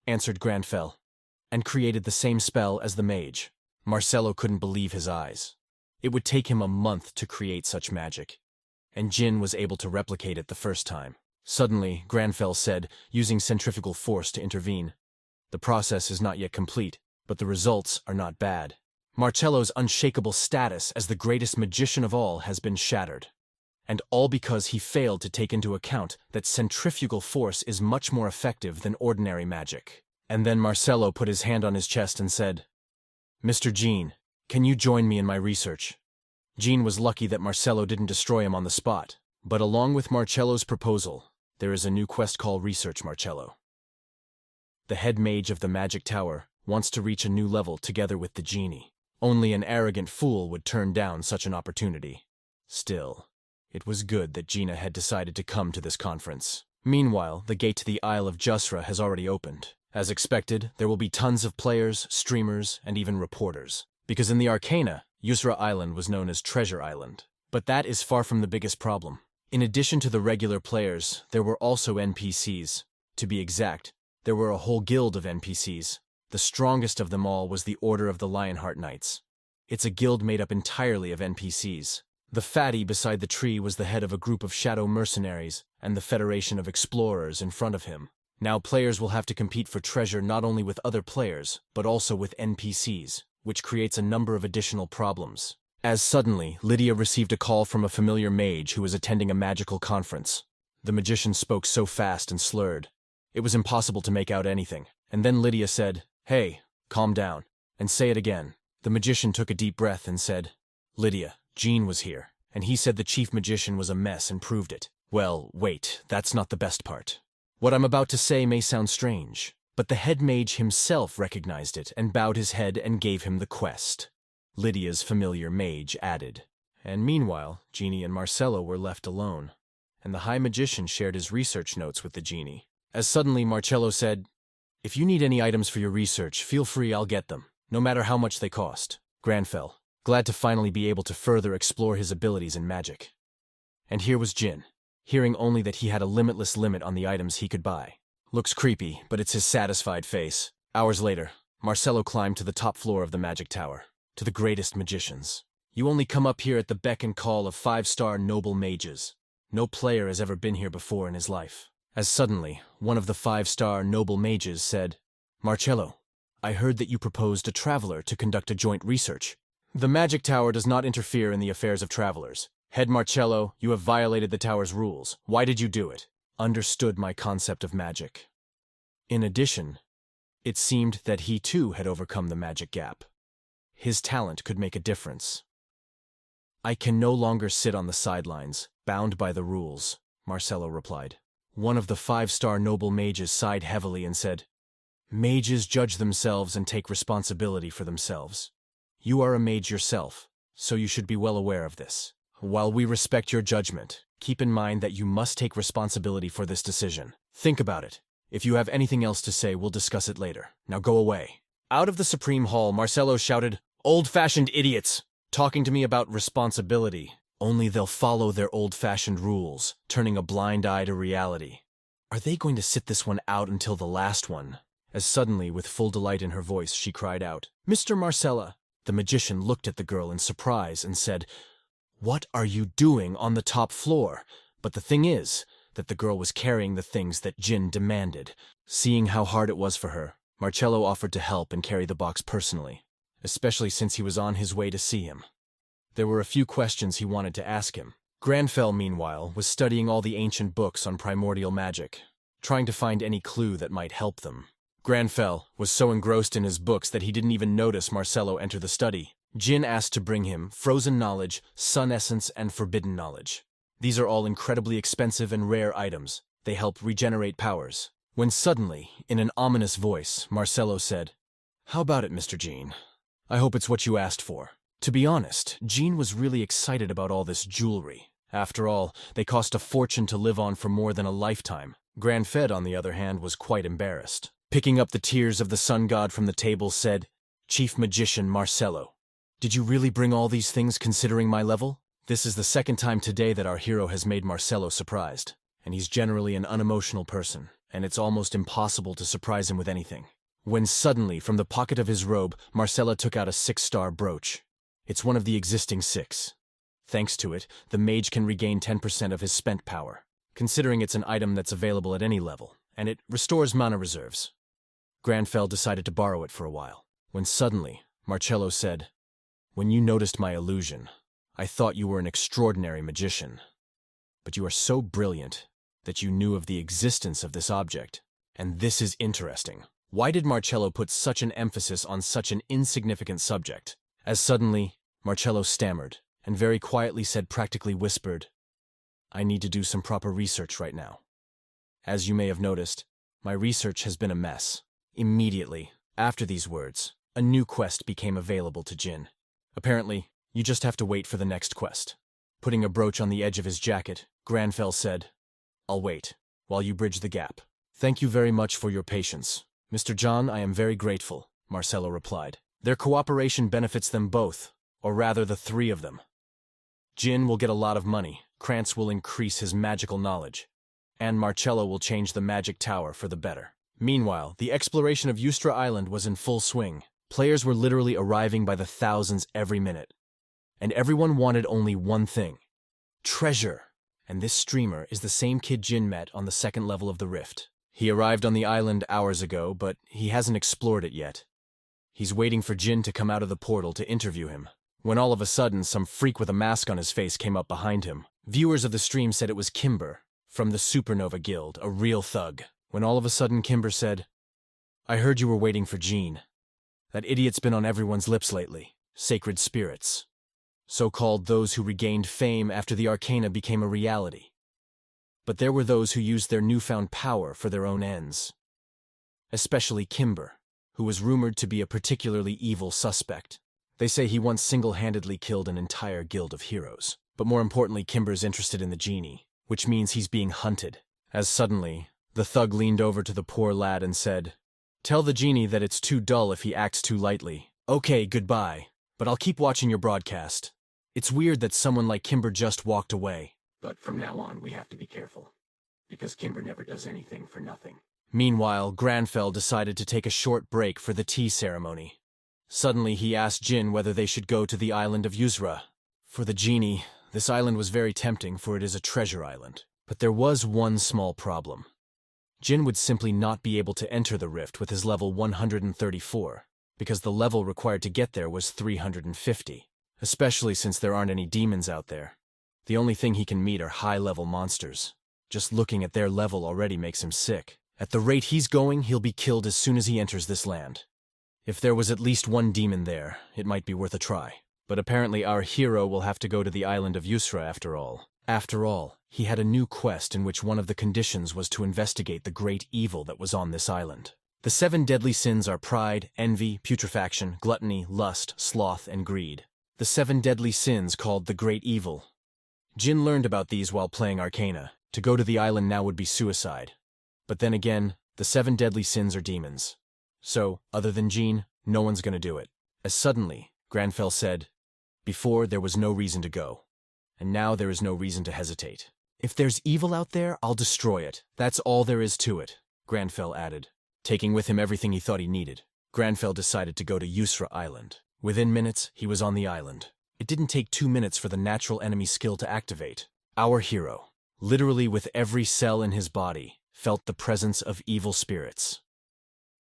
answered Granfell, and created the same spell as the mage. Marcello couldn't believe his eyes. It would take him a month to create such magic, and Jin was able to replicate it the first time. Suddenly, Granfell said, using centrifugal force to intervene, "The process is not yet complete, but the results are not bad." Marcello's unshakable status as the greatest magician of all has been shattered, and all because he failed to take into account that centrifugal force is much more effective than ordinary magic. And then Marcello put his hand on his chest and said, "Mr. Jean, can you join me in my research?" Jean was lucky that Marcello didn't destroy him on the spot, but along with Marcello's proposal, there is a new quest called Research Marcello. The head mage of the Magic Tower wants to reach a new level together with the genie. Only an arrogant fool would turn down such an opportunity. Still, it was good that Gina had decided to come to this conference. Meanwhile, the gate to the Isle of Jusra has already opened. As expected, there will be tons of players, streamers, and even reporters. Because in the Arcana, Jusra Island was known as Treasure Island. But that is far from the biggest problem. In addition to the regular players, there were also NPCs. To be exact, there were a whole guild of NPCs. The strongest of them all was the Order of the Lionheart Knights. It's a guild made up entirely of NPCs. The fatty beside the tree was the head of a group of shadow mercenaries and the Federation of Explorers in front of him. Now players will have to compete for treasure not only with other players, but also with NPCs, which creates a number of additional problems. As suddenly, Lydia received a call from a familiar mage who was attending a magical conference. The magician spoke so fast and slurred, it was impossible to make out anything. And then Lydia said, "Hey, calm down, and say it again." The magician took a deep breath and said, "Lydia, Jean was here, and he said the chief magician was a mess and proved it." Well, wait, that's not the best part. What I'm about to say may sound strange, but the head mage himself recognized it and bowed his head and gave him the quest. Lydia's familiar mage added. And meanwhile, Genie and Marcello were left alone, and the high magician shared his research notes with the genie. As suddenly Marcello said, "If you need any items for your research, feel free, I'll get them, no matter how much they cost." Granfell, glad to finally be able to further explore his abilities in magic. And here was Jin, hearing only that he had a limitless limit on the items he could buy. Looks creepy, but it's his satisfied face. Hours later, Marcello climbed to the top floor of the Magic Tower. To the greatest magicians, you only come up here at the beck and call of 5-star noble mages. No player has ever been here before in his life. As suddenly, one of the 5-star noble mages said, "Marcello, I heard that you proposed a traveler to conduct a joint research. The Magic Tower does not interfere in the affairs of travelers. Head Marcello, you have violated the tower's rules. Why did you do it?" Understood my concept of magic. In addition, it seemed that he too had overcome the magic gap. His talent could make a difference. "I can no longer sit on the sidelines, bound by the rules," Marcello replied. One of the 5-star noble mages sighed heavily and said, "Mages judge themselves and take responsibility for themselves. You are a mage yourself, so you should be well aware of this. While we respect your judgment, keep in mind that you must take responsibility for this decision. Think about it. If you have anything else to say, we'll discuss it later. Now go away." Out of the Supreme Hall, Marcello shouted, "Old-fashioned idiots! Talking to me about responsibility. Only they'll follow their old-fashioned rules, turning a blind eye to reality. Are they going to sit this one out until the last one?" As suddenly, with full delight in her voice, she cried out, "Mr. Marcella!" The magician looked at the girl in surprise and said, "What are you doing on the top floor?" But the thing is, that the girl was carrying the things that Jin demanded. Seeing how hard it was for her, Marcello offered to help and carry the box personally, especially since he was on his way to see him. There were a few questions he wanted to ask him. Granfell, meanwhile, was studying all the ancient books on primordial magic, trying to find any clue that might help them. Granfell was so engrossed in his books that he didn't even notice Marcello enter the study. Jin asked to bring him frozen knowledge, sun essence, and forbidden knowledge. These are all incredibly expensive and rare items. They help regenerate powers. When suddenly, in an ominous voice, Marcello said, "How about it, Mr. Jean? I hope it's what you asked for." To be honest, Jean was really excited about all this jewelry. After all, they cost a fortune to live on for more than a lifetime. Granfed, on the other hand, was quite embarrassed. Picking up the tears of the sun god from the table, said, "Chief Magician Marcello, did you really bring all these things considering my level?" This is the second time today that our hero has made Marcello surprised, and he's generally an unemotional person, and it's almost impossible to surprise him with anything. When suddenly, from the pocket of his robe, Marcello took out a 6-star brooch. It's one of the existing 6. Thanks to it, the mage can regain 10% of his spent power, considering it's an item that's available at any level, and it restores mana reserves. Granfell decided to borrow it for a while, when suddenly, Marcello said, "When you noticed my illusion, I thought you were an extraordinary magician. But you are so brilliant that you knew of the existence of this object. And this is interesting. Why did Marcello put such an emphasis on such an insignificant subject?" As suddenly, Marcello stammered, and very quietly said, practically whispered, "I need to do some proper research right now. As you may have noticed, my research has been a mess." Immediately, after these words, a new quest became available to Jin. Apparently, you just have to wait for the next quest. Putting a brooch on the edge of his jacket, Granfell said, "I'll wait, while you bridge the gap." "Thank you very much for your patience. Mr. John, I am very grateful," Marcello replied. Their cooperation benefits them both, or rather the 3 of them. Jin will get a lot of money, Krantz will increase his magical knowledge, and Marcello will change the magic tower for the better. Meanwhile, the exploration of Asura Island was in full swing. Players were literally arriving by the thousands every minute. And everyone wanted only one thing: treasure. And this streamer is the same kid Jin met on the 2nd level of the rift. He arrived on the island hours ago, but he hasn't explored it yet. He's waiting for Jin to come out of the portal to interview him, when all of a sudden some freak with a mask on his face came up behind him. Viewers of the stream said it was Kimber, from the Supernova Guild, a real thug. When all of a sudden Kimber said, "I heard you were waiting for Jean. That idiot's been on everyone's lips lately. Sacred spirits. So-called those who regained fame after the arcana became a reality. But there were those who used their newfound power for their own ends. Especially Kimber, who was rumored to be a particularly evil suspect. They say he once single-handedly killed an entire guild of heroes. But more importantly, Kimber's interested in the genie, which means he's being hunted." As suddenly, the thug leaned over to the poor lad and said, "Tell the genie that it's too dull if he acts too lightly. Okay, goodbye, but I'll keep watching your broadcast. It's weird that someone like Kimber just walked away. But from now on, we have to be careful, because Kimber never does anything for nothing." Meanwhile, Granfell decided to take a short break for the tea ceremony. Suddenly, he asked Jin whether they should go to the island of Asura. For the genie, this island was very tempting, for it is a treasure island. But there was one small problem. Jin would simply not be able to enter the rift with his level 134, because the level required to get there was 350, especially since there aren't any demons out there. The only thing he can meet are high-level monsters. Just looking at their level already makes him sick. At the rate he's going, he'll be killed as soon as he enters this land. If there was at least one demon there, it might be worth a try. But apparently our hero will have to go to the island of Asura after all. After all, he had a new quest in which one of the conditions was to investigate the great evil that was on this island. The 7 deadly sins are pride, envy, putrefaction, gluttony, lust, sloth, and greed. The 7 deadly sins called the great evil. Jin learned about these while playing Arcana. To go to the island now would be suicide. But then again, the 7 deadly sins are demons. So, other than Jean, no one's gonna do it. As suddenly, Granfell said, "Before there was no reason to go. And now there is no reason to hesitate. If there's evil out there, I'll destroy it. That's all there is to it," Granfell added. Taking with him everything he thought he needed, Granfell decided to go to Asura Island. Within minutes, he was on the island. It didn't take 2 minutes for the natural enemy skill to activate. Our hero, literally with every cell in his body, felt the presence of evil spirits.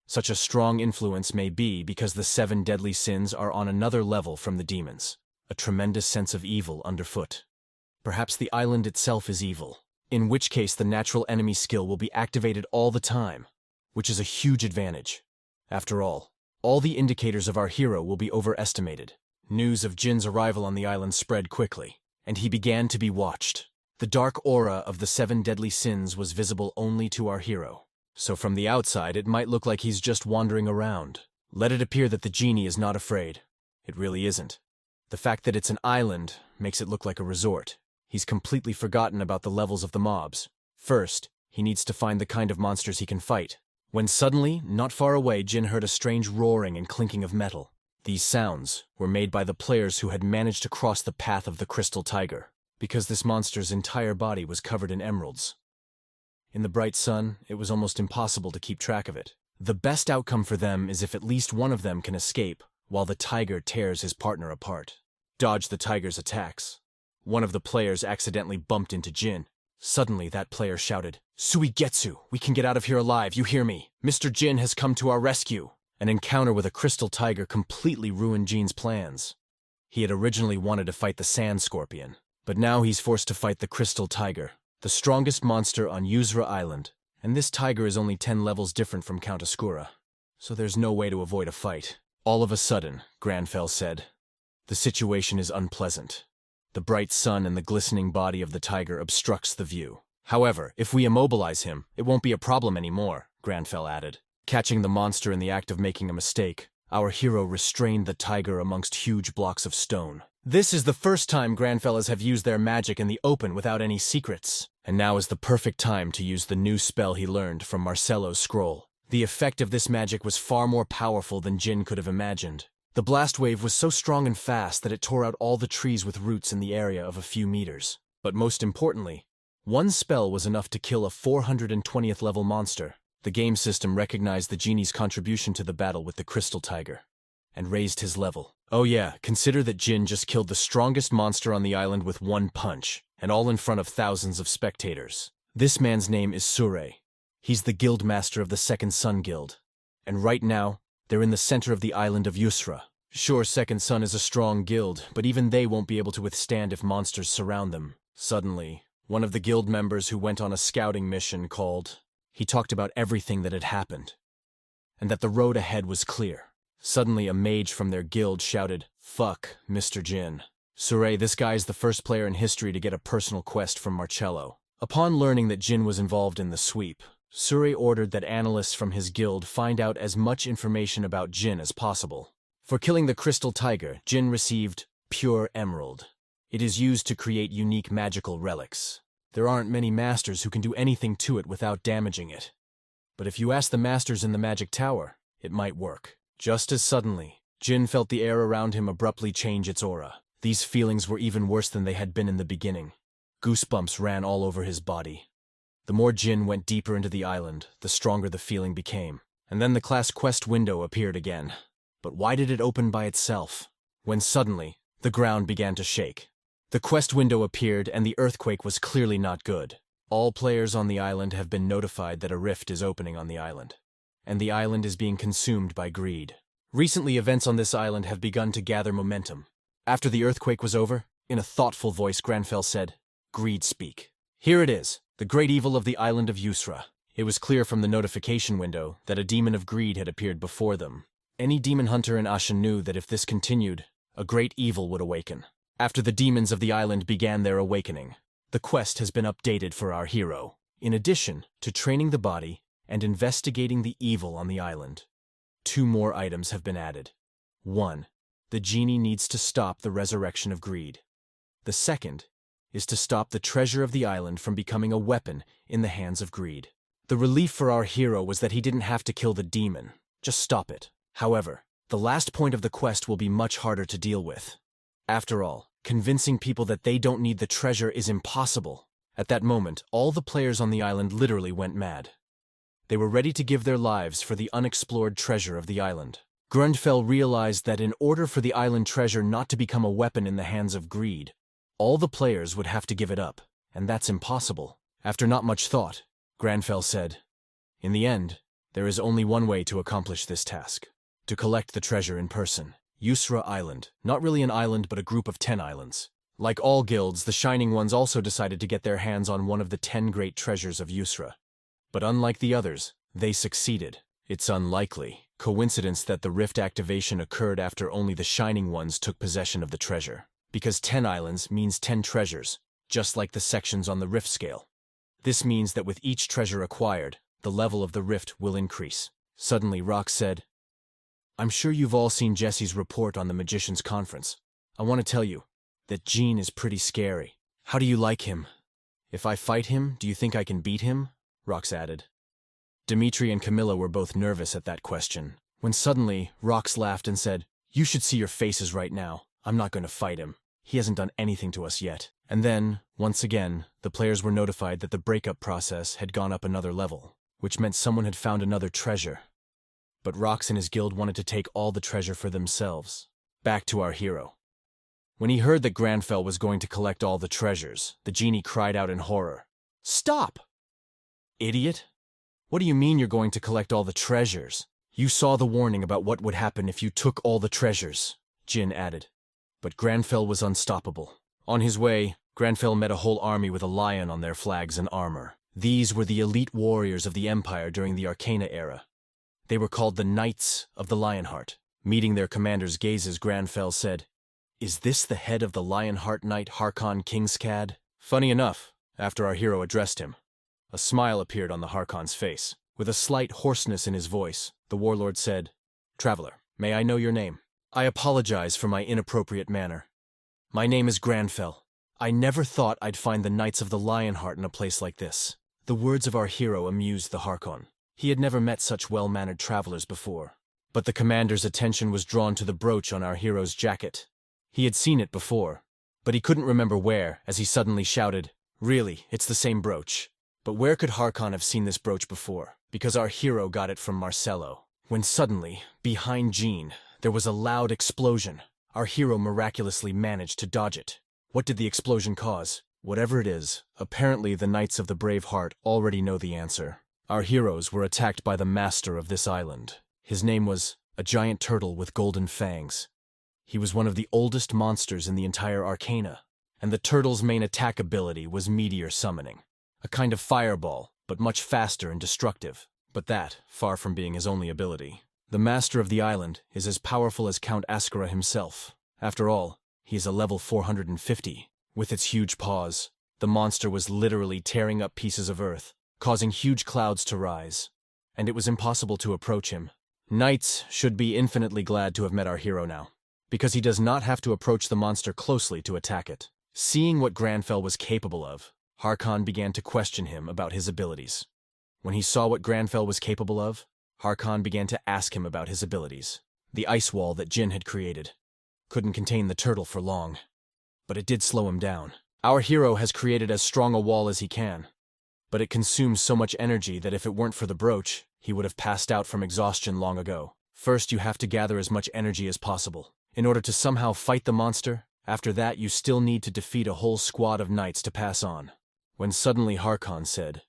Such a strong influence may be because the 7 deadly sins are on another level from the demons. a tremendous sense of evil underfoot. Perhaps the island itself is evil, in which case the natural enemy skill will be activated all the time, which is a huge advantage. After all the indicators of our hero will be overestimated. News of Jin's arrival on the island spread quickly, and he began to be watched. The dark aura of the 7 deadly sins was visible only to our hero, so from the outside it might look like he's just wandering around. Let it appear that the genie is not afraid. It really isn't. The fact that it's an island makes it look like a resort. He's completely forgotten about the levels of the mobs. First, he needs to find the kind of monsters he can fight. When suddenly, not far away, Jin heard a strange roaring and clinking of metal. These sounds were made by the players who had managed to cross the path of the crystal tiger, because this monster's entire body was covered in emeralds. In the bright sun, it was almost impossible to keep track of it. The best outcome for them is if at least one of them can escape, while the tiger tears his partner apart. Dodge the tiger's attacks. One of the players accidentally bumped into Jin. Suddenly, that player shouted, "Suigetsu, we can get out of here alive, you hear me? Mr. Jin has come to our rescue." An encounter with a crystal tiger completely ruined Jin's plans. He had originally wanted to fight the sand scorpion, but now he's forced to fight the crystal tiger, the strongest monster on Asura Island, and this tiger is only 10 levels different from Count Asura, so there's no way to avoid a fight. All of a sudden, Granfell said, "The situation is unpleasant. The bright sun and the glistening body of the tiger obstructs the view. However, if we immobilize him, it won't be a problem anymore," Granfell added. Catching the monster in the act of making a mistake, our hero restrained the tiger amongst huge blocks of stone. This is the first time Granfellas have used their magic in the open without any secrets, and now is the perfect time to use the new spell he learned from Marcello's scroll. The effect of this magic was far more powerful than Jin could have imagined. The blast wave was so strong and fast that it tore out all the trees with roots in the area of a few meters. But most importantly, one spell was enough to kill a 420th level monster. The game system recognized the genie's contribution to the battle with the crystal tiger, and raised his level. Oh yeah, consider that Jin just killed the strongest monster on the island with one punch, and all in front of thousands of spectators. This man's name is Sure. He's the guild master of the Second Sun Guild, and right now, they're in the center of the island of Asura. Sure, Second Sun is a strong guild, but even they won't be able to withstand if monsters surround them. Suddenly, one of the guild members who went on a scouting mission called. He talked about everything that had happened, and that the road ahead was clear. Suddenly, a mage from their guild shouted, "Fuck, Mr. Jin. Sure, this guy's the first player in history to get a personal quest from Marcello." Upon learning that Jin was involved in the sweep, Sure ordered that analysts from his guild find out as much information about Jin as possible. For killing the crystal tiger, Jin received pure emerald. It is used to create unique magical relics. There aren't many masters who can do anything to it without damaging it. But if you ask the masters in the magic tower, it might work. Just as suddenly, Jin felt the air around him abruptly change its aura. These feelings were even worse than they had been in the beginning. Goosebumps ran all over his body. The more Jin went deeper into the island, the stronger the feeling became. And then the class quest window appeared again. But why did it open by itself? When suddenly, the ground began to shake. The quest window appeared, and the earthquake was clearly not good. All players on the island have been notified that a rift is opening on the island, and the island is being consumed by greed. Recently, events on this island have begun to gather momentum. After the earthquake was over, in a thoughtful voice, Granfell said, "Greed speak. Here it is, the great evil of the island of Asura." It was clear from the notification window that a demon of greed had appeared before them. Any demon hunter in Asha knew that if this continued, a great evil would awaken. After the demons of the island began their awakening, the quest has been updated for our hero. In addition to training the body and investigating the evil on the island, 2 more items have been added. 1. The genie needs to stop the resurrection of greed. The second is to stop the treasure of the island from becoming a weapon in the hands of greed. The relief for our hero was that he didn't have to kill the demon, just stop it. However, the last point of the quest will be much harder to deal with. After all, convincing people that they don't need the treasure is impossible. At that moment, all the players on the island literally went mad. They were ready to give their lives for the unexplored treasure of the island. Grundfell realized that in order for the island treasure not to become a weapon in the hands of greed, all the players would have to give it up, and that's impossible. After not much thought, Granfell said, "In the end, there is only one way to accomplish this task. To collect the treasure in person. Asura Island. Not really an island, but a group of 10 islands. Like all guilds, the Shining Ones also decided to get their hands on one of the 10 great treasures of Asura. But unlike the others, they succeeded. It's unlikely coincidence that the rift activation occurred after only the Shining Ones took possession of the treasure. Because 10 islands means 10 treasures, just like the sections on the rift scale. This means that with each treasure acquired, the level of the rift will increase. Suddenly, Rox said, "I'm sure you've all seen Jesse's report on the Magician's Conference. I want to tell you that Jean is pretty scary. How do you like him? If I fight him, do you think I can beat him?" Rox added. Dimitri and Camilla were both nervous at that question, when suddenly Rox laughed and said, "You should see your faces right now. I'm not going to fight him. He hasn't done anything to us yet." And then, once again, the players were notified that the breakup process had gone up another level, which meant someone had found another treasure. But Rox and his guild wanted to take all the treasure for themselves. Back to our hero. When he heard that Granfell was going to collect all the treasures, the genie cried out in horror, "Stop! Idiot! What do you mean you're going to collect all the treasures? You saw the warning about what would happen if you took all the treasures," Jin added. But Granfell was unstoppable. On his way, Granfell met a whole army with a lion on their flags and armor. These were the elite warriors of the Empire during the Arcana era. They were called the Knights of the Lionheart. Meeting their commander's gazes, Granfell said, "Is this the head of the Lionheart Knight Harkon Kingscad?" Funny enough, after our hero addressed him, a smile appeared on the Harkon's face. With a slight hoarseness in his voice, the warlord said, "Traveler, may I know your name?" "I apologize for my inappropriate manner. My name is Granfell. I never thought I'd find the Knights of the Lionheart in a place like this." The words of our hero amused the Harkon. He had never met such well-mannered travelers before. But the commander's attention was drawn to the brooch on our hero's jacket. He had seen it before, but he couldn't remember where, as he suddenly shouted, "Really, it's the same brooch." But where could Harkon have seen this brooch before? Because our hero got it from Marcello. When suddenly, behind Jean, there was a loud explosion. Our hero miraculously managed to dodge it. What did the explosion cause? Whatever it is, apparently the Knights of the Brave Heart already know the answer. Our heroes were attacked by the master of this island. His name was a giant turtle with golden fangs. He was one of the oldest monsters in the entire Arcana, and the turtle's main attack ability was meteor summoning. A kind of fireball, but much faster and destructive. But that, far from being his only ability. The master of the island is as powerful as Count Asura himself. After all, he is a level 450. With its huge paws, the monster was literally tearing up pieces of earth, causing huge clouds to rise. And it was impossible to approach him. Knights should be infinitely glad to have met our hero now, because he does not have to approach the monster closely to attack it. Seeing what Granfell was capable of, Harkon began to question him about his abilities. When he saw what Granfell was capable of, Harkon began to ask him about his abilities. The ice wall that Jin had created couldn't contain the turtle for long, but it did slow him down. Our hero has created as strong a wall as he can, but it consumes so much energy that if it weren't for the brooch, he would have passed out from exhaustion long ago. First, you have to gather as much energy as possible. In order to somehow fight the monster, after that you still need to defeat a whole squad of knights to pass on. When suddenly Harkon said,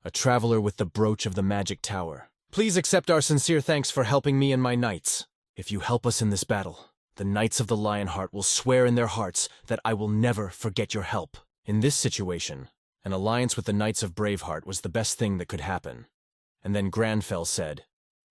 "A traveler with the brooch of the magic tower. Please accept our sincere thanks for helping me and my knights. If you help us in this battle, the Knights of the Lionheart will swear in their hearts that I will never forget your help." In this situation, an alliance with the Knights of Braveheart was the best thing that could happen. And then Granfell said,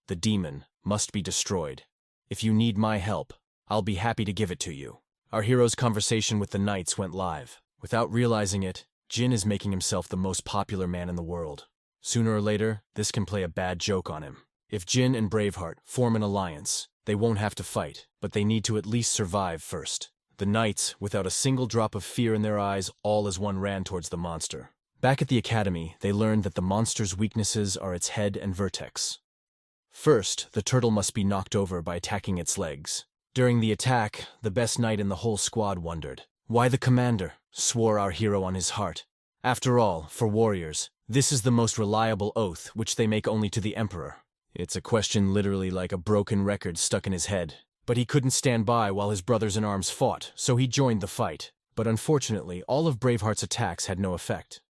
"The demon must be destroyed. If you need my help, I'll be happy to give it to you." Our hero's conversation with the knights went live. Without realizing it, Jin is making himself the most popular man in the world. Sooner or later, this can play a bad joke on him. If Jin and Braveheart form an alliance, they won't have to fight, but they need to at least survive first. The knights, without a single drop of fear in their eyes, all as one ran towards the monster. Back at the academy, they learned that the monster's weaknesses are its head and vertex. First, the turtle must be knocked over by attacking its legs. During the attack, the best knight in the whole squad wondered, "Why the commander?" swore our hero on his heart. After all, for warriors, this is the most reliable oath, which they make only to the emperor. It's a question literally like a broken record stuck in his head. But he couldn't stand by while his brothers-in-arms fought, so he joined the fight. But unfortunately, all of Braveheart's attacks had no effect.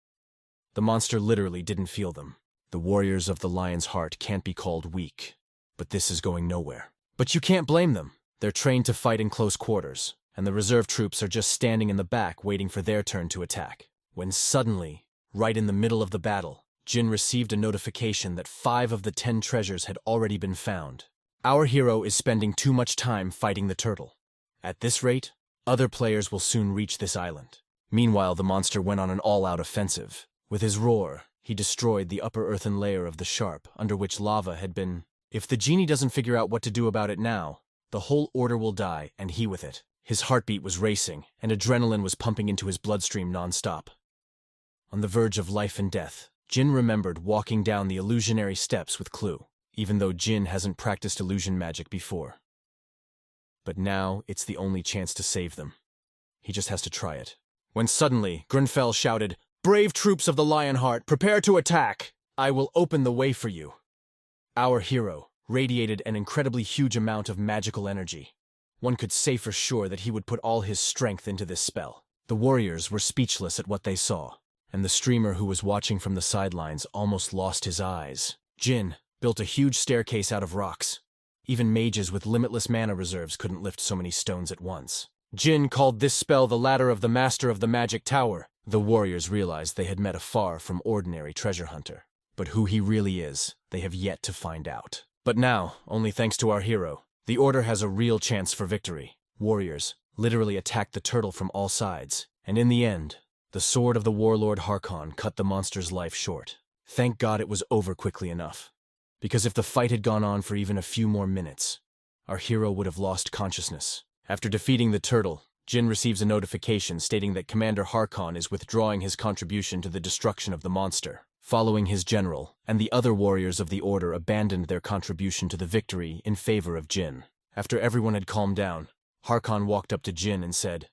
The monster literally didn't feel them. The warriors of the Lion's Heart can't be called weak, but this is going nowhere. But you can't blame them. They're trained to fight in close quarters, and the reserve troops are just standing in the back waiting for their turn to attack. When suddenly, right in the middle of the battle, Jin received a notification that 5 of the 10 treasures had already been found. Our hero is spending too much time fighting the turtle. At this rate, other players will soon reach this island. Meanwhile, the monster went on an all-out offensive. With his roar, he destroyed the upper earthen layer of the sharp, under which lava had been. If the genie doesn't figure out what to do about it now, the whole order will die, and he with it. His heartbeat was racing, and adrenaline was pumping into his bloodstream non-stop. On the verge of life and death, Jin remembered walking down the illusionary steps with Clue, even though Jin hasn't practiced illusion magic before. But now it's the only chance to save them. He just has to try it. When suddenly, Grunfell shouted, "Brave troops of the Lionheart, prepare to attack! I will open the way for you." Our hero radiated an incredibly huge amount of magical energy. One could say for sure that he would put all his strength into this spell. The warriors were speechless at what they saw, and the streamer who was watching from the sidelines almost lost his eyes. Jin built a huge staircase out of rocks. Even mages with limitless mana reserves couldn't lift so many stones at once. Jin called this spell the Ladder of the Master of the Magic Tower. The warriors realized they had met a far from ordinary treasure hunter. But who he really is, they have yet to find out. But now, only thanks to our hero, the Order has a real chance for victory. Warriors literally attacked the turtle from all sides, and in the end, the sword of the warlord Harkon cut the monster's life short. Thank God it was over quickly enough, because if the fight had gone on for even a few more minutes, our hero would have lost consciousness. After defeating the turtle, Jin receives a notification stating that Commander Harkon is withdrawing his contribution to the destruction of the monster. Following his general, and the other warriors of the Order abandoned their contribution to the victory in favor of Jin. After everyone had calmed down, Harkon walked up to Jin and said,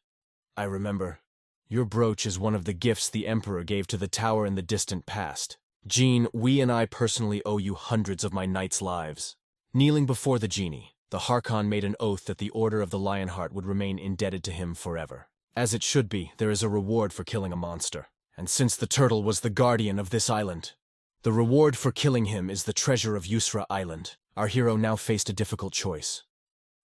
"I remember. Your brooch is one of the gifts the Emperor gave to the tower in the distant past. Jin, we and I personally owe you hundreds of my knights' lives." Kneeling before the genie, the Harkon made an oath that the Order of the Lionheart would remain indebted to him forever. As it should be, there is a reward for killing a monster. And since the turtle was the guardian of this island, the reward for killing him is the treasure of Asura Island. Our hero now faced a difficult choice.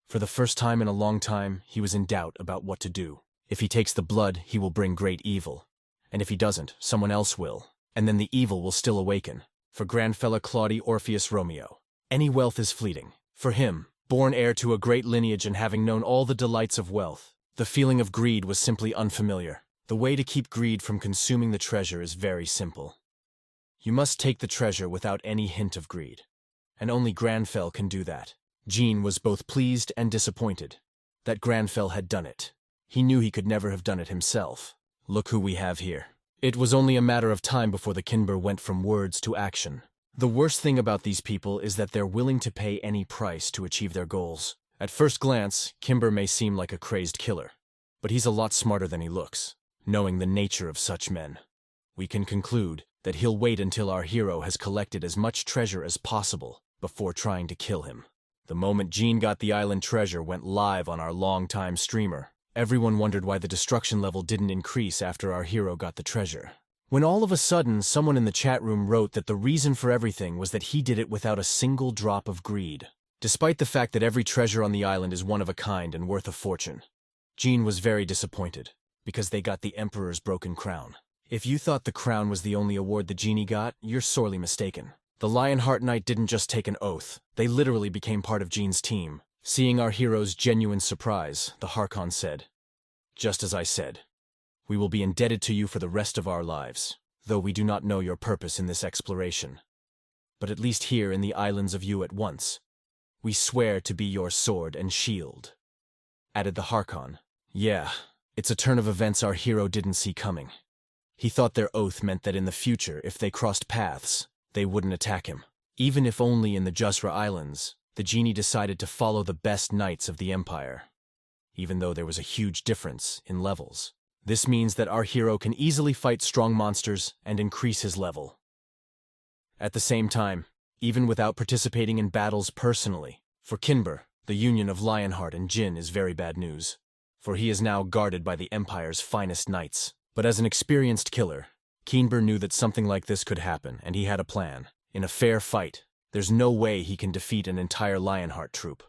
For the first time in a long time, he was in doubt about what to do. If he takes the blood, he will bring great evil. And if he doesn't, someone else will. And then the evil will still awaken. For Grandfella Claudi Orpheus Romeo, any wealth is fleeting. For him, born heir to a great lineage and having known all the delights of wealth, the feeling of greed was simply unfamiliar. The way to keep greed from consuming the treasure is very simple. You must take the treasure without any hint of greed. And only Grandfell can do that. Jin was both pleased and disappointed that Grandfell had done it. He knew he could never have done it himself. Look who we have here. It was only a matter of time before the Kinber went from words to action. The worst thing about these people is that they're willing to pay any price to achieve their goals. At first glance, Kimber may seem like a crazed killer, but he's a lot smarter than he looks. Knowing the nature of such men, we can conclude that he'll wait until our hero has collected as much treasure as possible before trying to kill him. The moment Jin got the island treasure went live on our long-time streamer. Everyone wondered why the destruction level didn't increase after our hero got the treasure. When all of a sudden, someone in the chat room wrote that the reason for everything was that he did it without a single drop of greed. Despite the fact that every treasure on the island is one of a kind and worth a fortune, Jin was very disappointed, because they got the Emperor's broken crown. If you thought the crown was the only award the genie got, you're sorely mistaken. The Lionheart Knight didn't just take an oath, they literally became part of Jin's team. Seeing our hero's genuine surprise, the Harkon said, "Just as I said, we will be indebted to you for the rest of our lives, though we do not know your purpose in this exploration. But at least here in the islands of you at once, we swear to be your sword and shield," added the Harkon. Yeah. It's a turn of events our hero didn't see coming. He thought their oath meant that in the future, if they crossed paths, they wouldn't attack him. Even if only in the Jusra Islands, the genie decided to follow the best knights of the Empire, even though there was a huge difference in levels. This means that our hero can easily fight strong monsters and increase his level. At the same time, even without participating in battles personally, for Kinber, the union of Lionheart and Jin is very bad news. For he is now guarded by the Empire's finest knights. But as an experienced killer, Kinber knew that something like this could happen, and he had a plan. In a fair fight, there's no way he can defeat an entire Lionheart troop.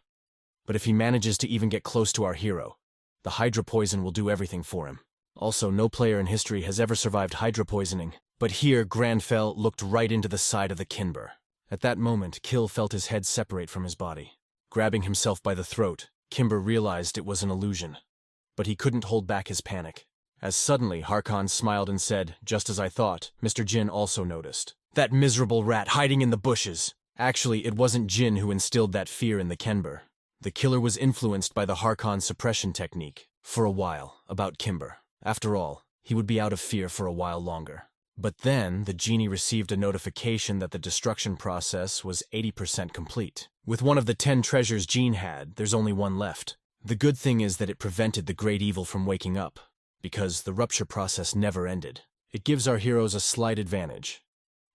But if he manages to even get close to our hero, the Hydra poison will do everything for him. Also, no player in history has ever survived Hydra poisoning. But here, Granfell looked right into the side of the Kimber. At that moment, Kill felt his head separate from his body. Grabbing himself by the throat, Kimber realized it was an illusion. But he couldn't hold back his panic. As suddenly, Harkon smiled and said, "Just as I thought." Mr. Jin also noticed. "That miserable rat hiding in the bushes." Actually, it wasn't Jin who instilled that fear in the Kimber. The killer was influenced by the Harkon suppression technique, for a while, about Kimber. After all, he would be out of fear for a while longer. But then, the genie received a notification that the destruction process was 80% complete. With one of the 10 treasures Jean had, there's only one left. The good thing is that it prevented the great evil from waking up, because the rupture process never ended. It gives our heroes a slight advantage,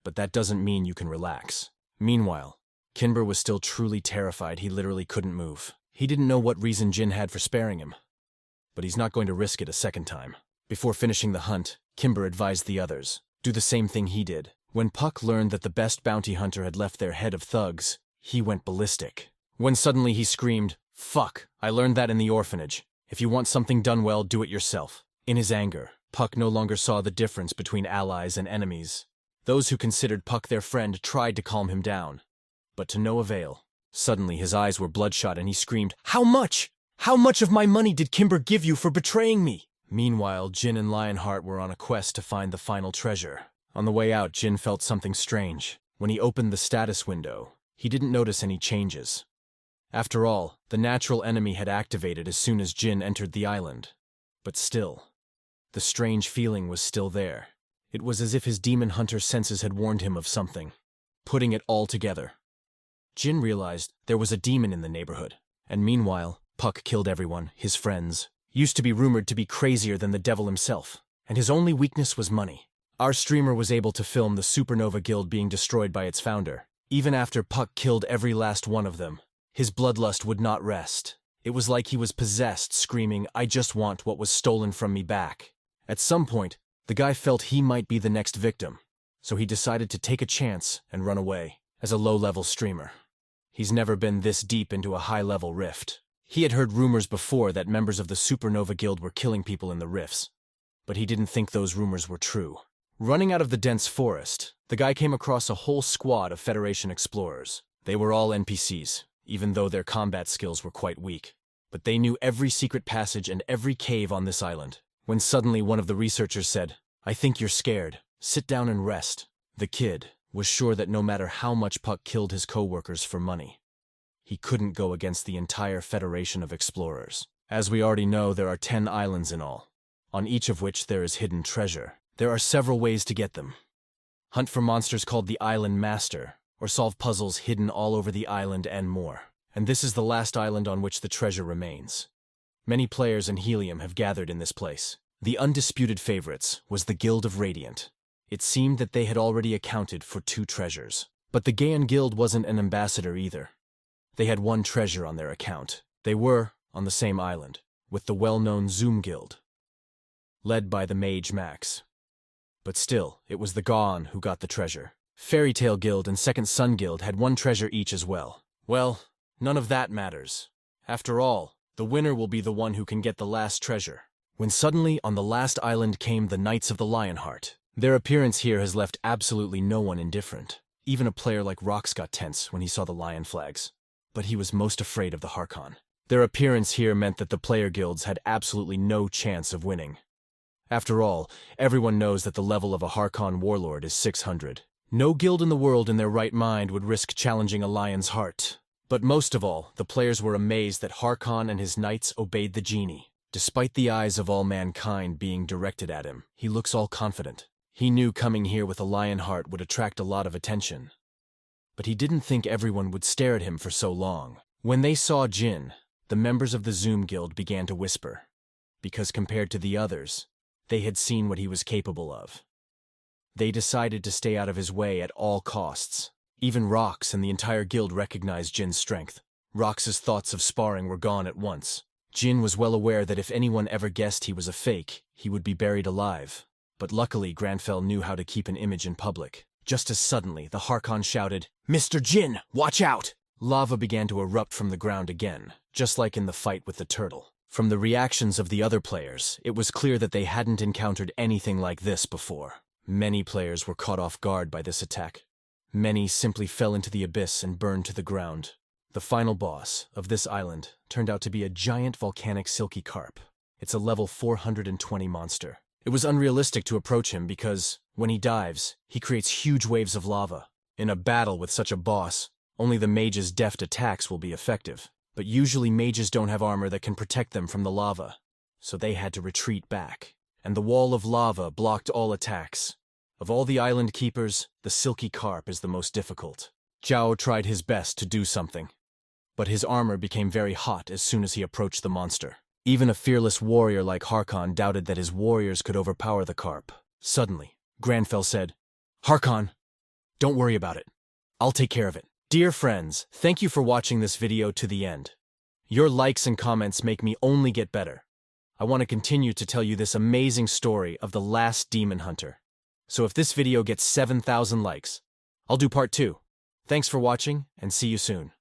but that doesn't mean you can relax. Meanwhile, Kimber was still truly terrified. He literally couldn't move. He didn't know what reason Jin had for sparing him, but he's not going to risk it a second time. Before finishing the hunt, Kimber advised the others, do the same thing he did. When Puck learned that the best bounty hunter had left their head of thugs, he went ballistic. When suddenly he screamed, "Fuck, I learned that in the orphanage. If you want something done well, do it yourself." In his anger, Puck no longer saw the difference between allies and enemies. Those who considered Puck their friend tried to calm him down, but to no avail. Suddenly his eyes were bloodshot and he screamed, "How much? How much of my money did Kimber give you for betraying me?" Meanwhile, Jin and Lionheart were on a quest to find the final treasure. On the way out, Jin felt something strange. When he opened the status window, he didn't notice any changes. After all, the natural enemy had activated as soon as Jin entered the island. But still, the strange feeling was still there. It was as if his demon hunter senses had warned him of something. Putting it all together, Jin realized there was a demon in the neighborhood. And meanwhile, Puck killed everyone, his friends. Used to be rumored to be crazier than the devil himself. And his only weakness was money. Our streamer was able to film the Supernova Guild being destroyed by its founder. Even after Puck killed every last one of them, his bloodlust would not rest. It was like he was possessed, screaming, "I just want what was stolen from me back." At some point, the guy felt he might be the next victim, so he decided to take a chance and run away. As a low-level streamer, he's never been this deep into a high-level rift. He had heard rumors before that members of the Supernova Guild were killing people in the rifts, but he didn't think those rumors were true. Running out of the dense forest, the guy came across a whole squad of Federation explorers. They were all NPCs, even though their combat skills were quite weak. But they knew every secret passage and every cave on this island. When suddenly one of the researchers said, "I think you're scared. Sit down and rest." The kid was sure that no matter how much Puck killed his co-workers for money, he couldn't go against the entire Federation of Explorers. As we already know, there are 10 islands in all, on each of which there is hidden treasure. There are several ways to get them. Hunt for monsters called the Island Master, or solve puzzles hidden all over the island and more. And this is the last island on which the treasure remains. Many players in Helium have gathered in this place. The undisputed favorites was the Guild of Radiant. It seemed that they had already accounted for 2 treasures. But the Gaian Guild wasn't an ambassador either. They had 1 treasure on their account. They were on the same island, with the well-known Zoom Guild, led by the mage Max. But still, it was the Gaon who got the treasure. Fairy Tale Guild and Second Sun Guild had 1 treasure each as well. Well, none of that matters. After all, the winner will be the one who can get the last treasure. When suddenly, on the last island came the Knights of the Lionheart. Their appearance here has left absolutely no one indifferent. Even a player like Rox got tense when he saw the lion flags. But he was most afraid of the Harkon. Their appearance here meant that the player guilds had absolutely no chance of winning. After all, everyone knows that the level of a Harkon warlord is 600. No guild in the world in their right mind would risk challenging a lion's heart. But most of all, the players were amazed that Harkon and his knights obeyed the genie. Despite the eyes of all mankind being directed at him, he looks all confident. He knew coming here with a Lionheart would attract a lot of attention. But he didn't think everyone would stare at him for so long. When they saw Jin, the members of the Zoom Guild began to whisper, because compared to the others, they had seen what he was capable of. They decided to stay out of his way at all costs. Even Rox and the entire guild recognized Jin's strength. Rox's thoughts of sparring were gone at once. Jin was well aware that if anyone ever guessed he was a fake, he would be buried alive. But luckily, Granfell knew how to keep an image in public. Just as suddenly, the Harkon shouted, "Mr. Jin, watch out!" Lava began to erupt from the ground again, just like in the fight with the turtle. From the reactions of the other players, it was clear that they hadn't encountered anything like this before. Many players were caught off guard by this attack. Many simply fell into the abyss and burned to the ground. The final boss of this island turned out to be a giant volcanic silky carp. It's a level 420 monster. It was unrealistic to approach him because, when he dives, he creates huge waves of lava. In a battle with such a boss, only the mage's deft attacks will be effective. But usually mages don't have armor that can protect them from the lava, so they had to retreat back. And the wall of lava blocked all attacks. Of all the island keepers, the silky carp is the most difficult. Zhao tried his best to do something, but his armor became very hot as soon as he approached the monster. Even a fearless warrior like Harkon doubted that his warriors could overpower the carp. Suddenly, Granfell said, "Harkon, don't worry about it. I'll take care of it." Dear friends, thank you for watching this video to the end. Your likes and comments make me only get better. I want to continue to tell you this amazing story of the last demon hunter. So if this video gets 7,000 likes, I'll do part 2. Thanks for watching, and see you soon.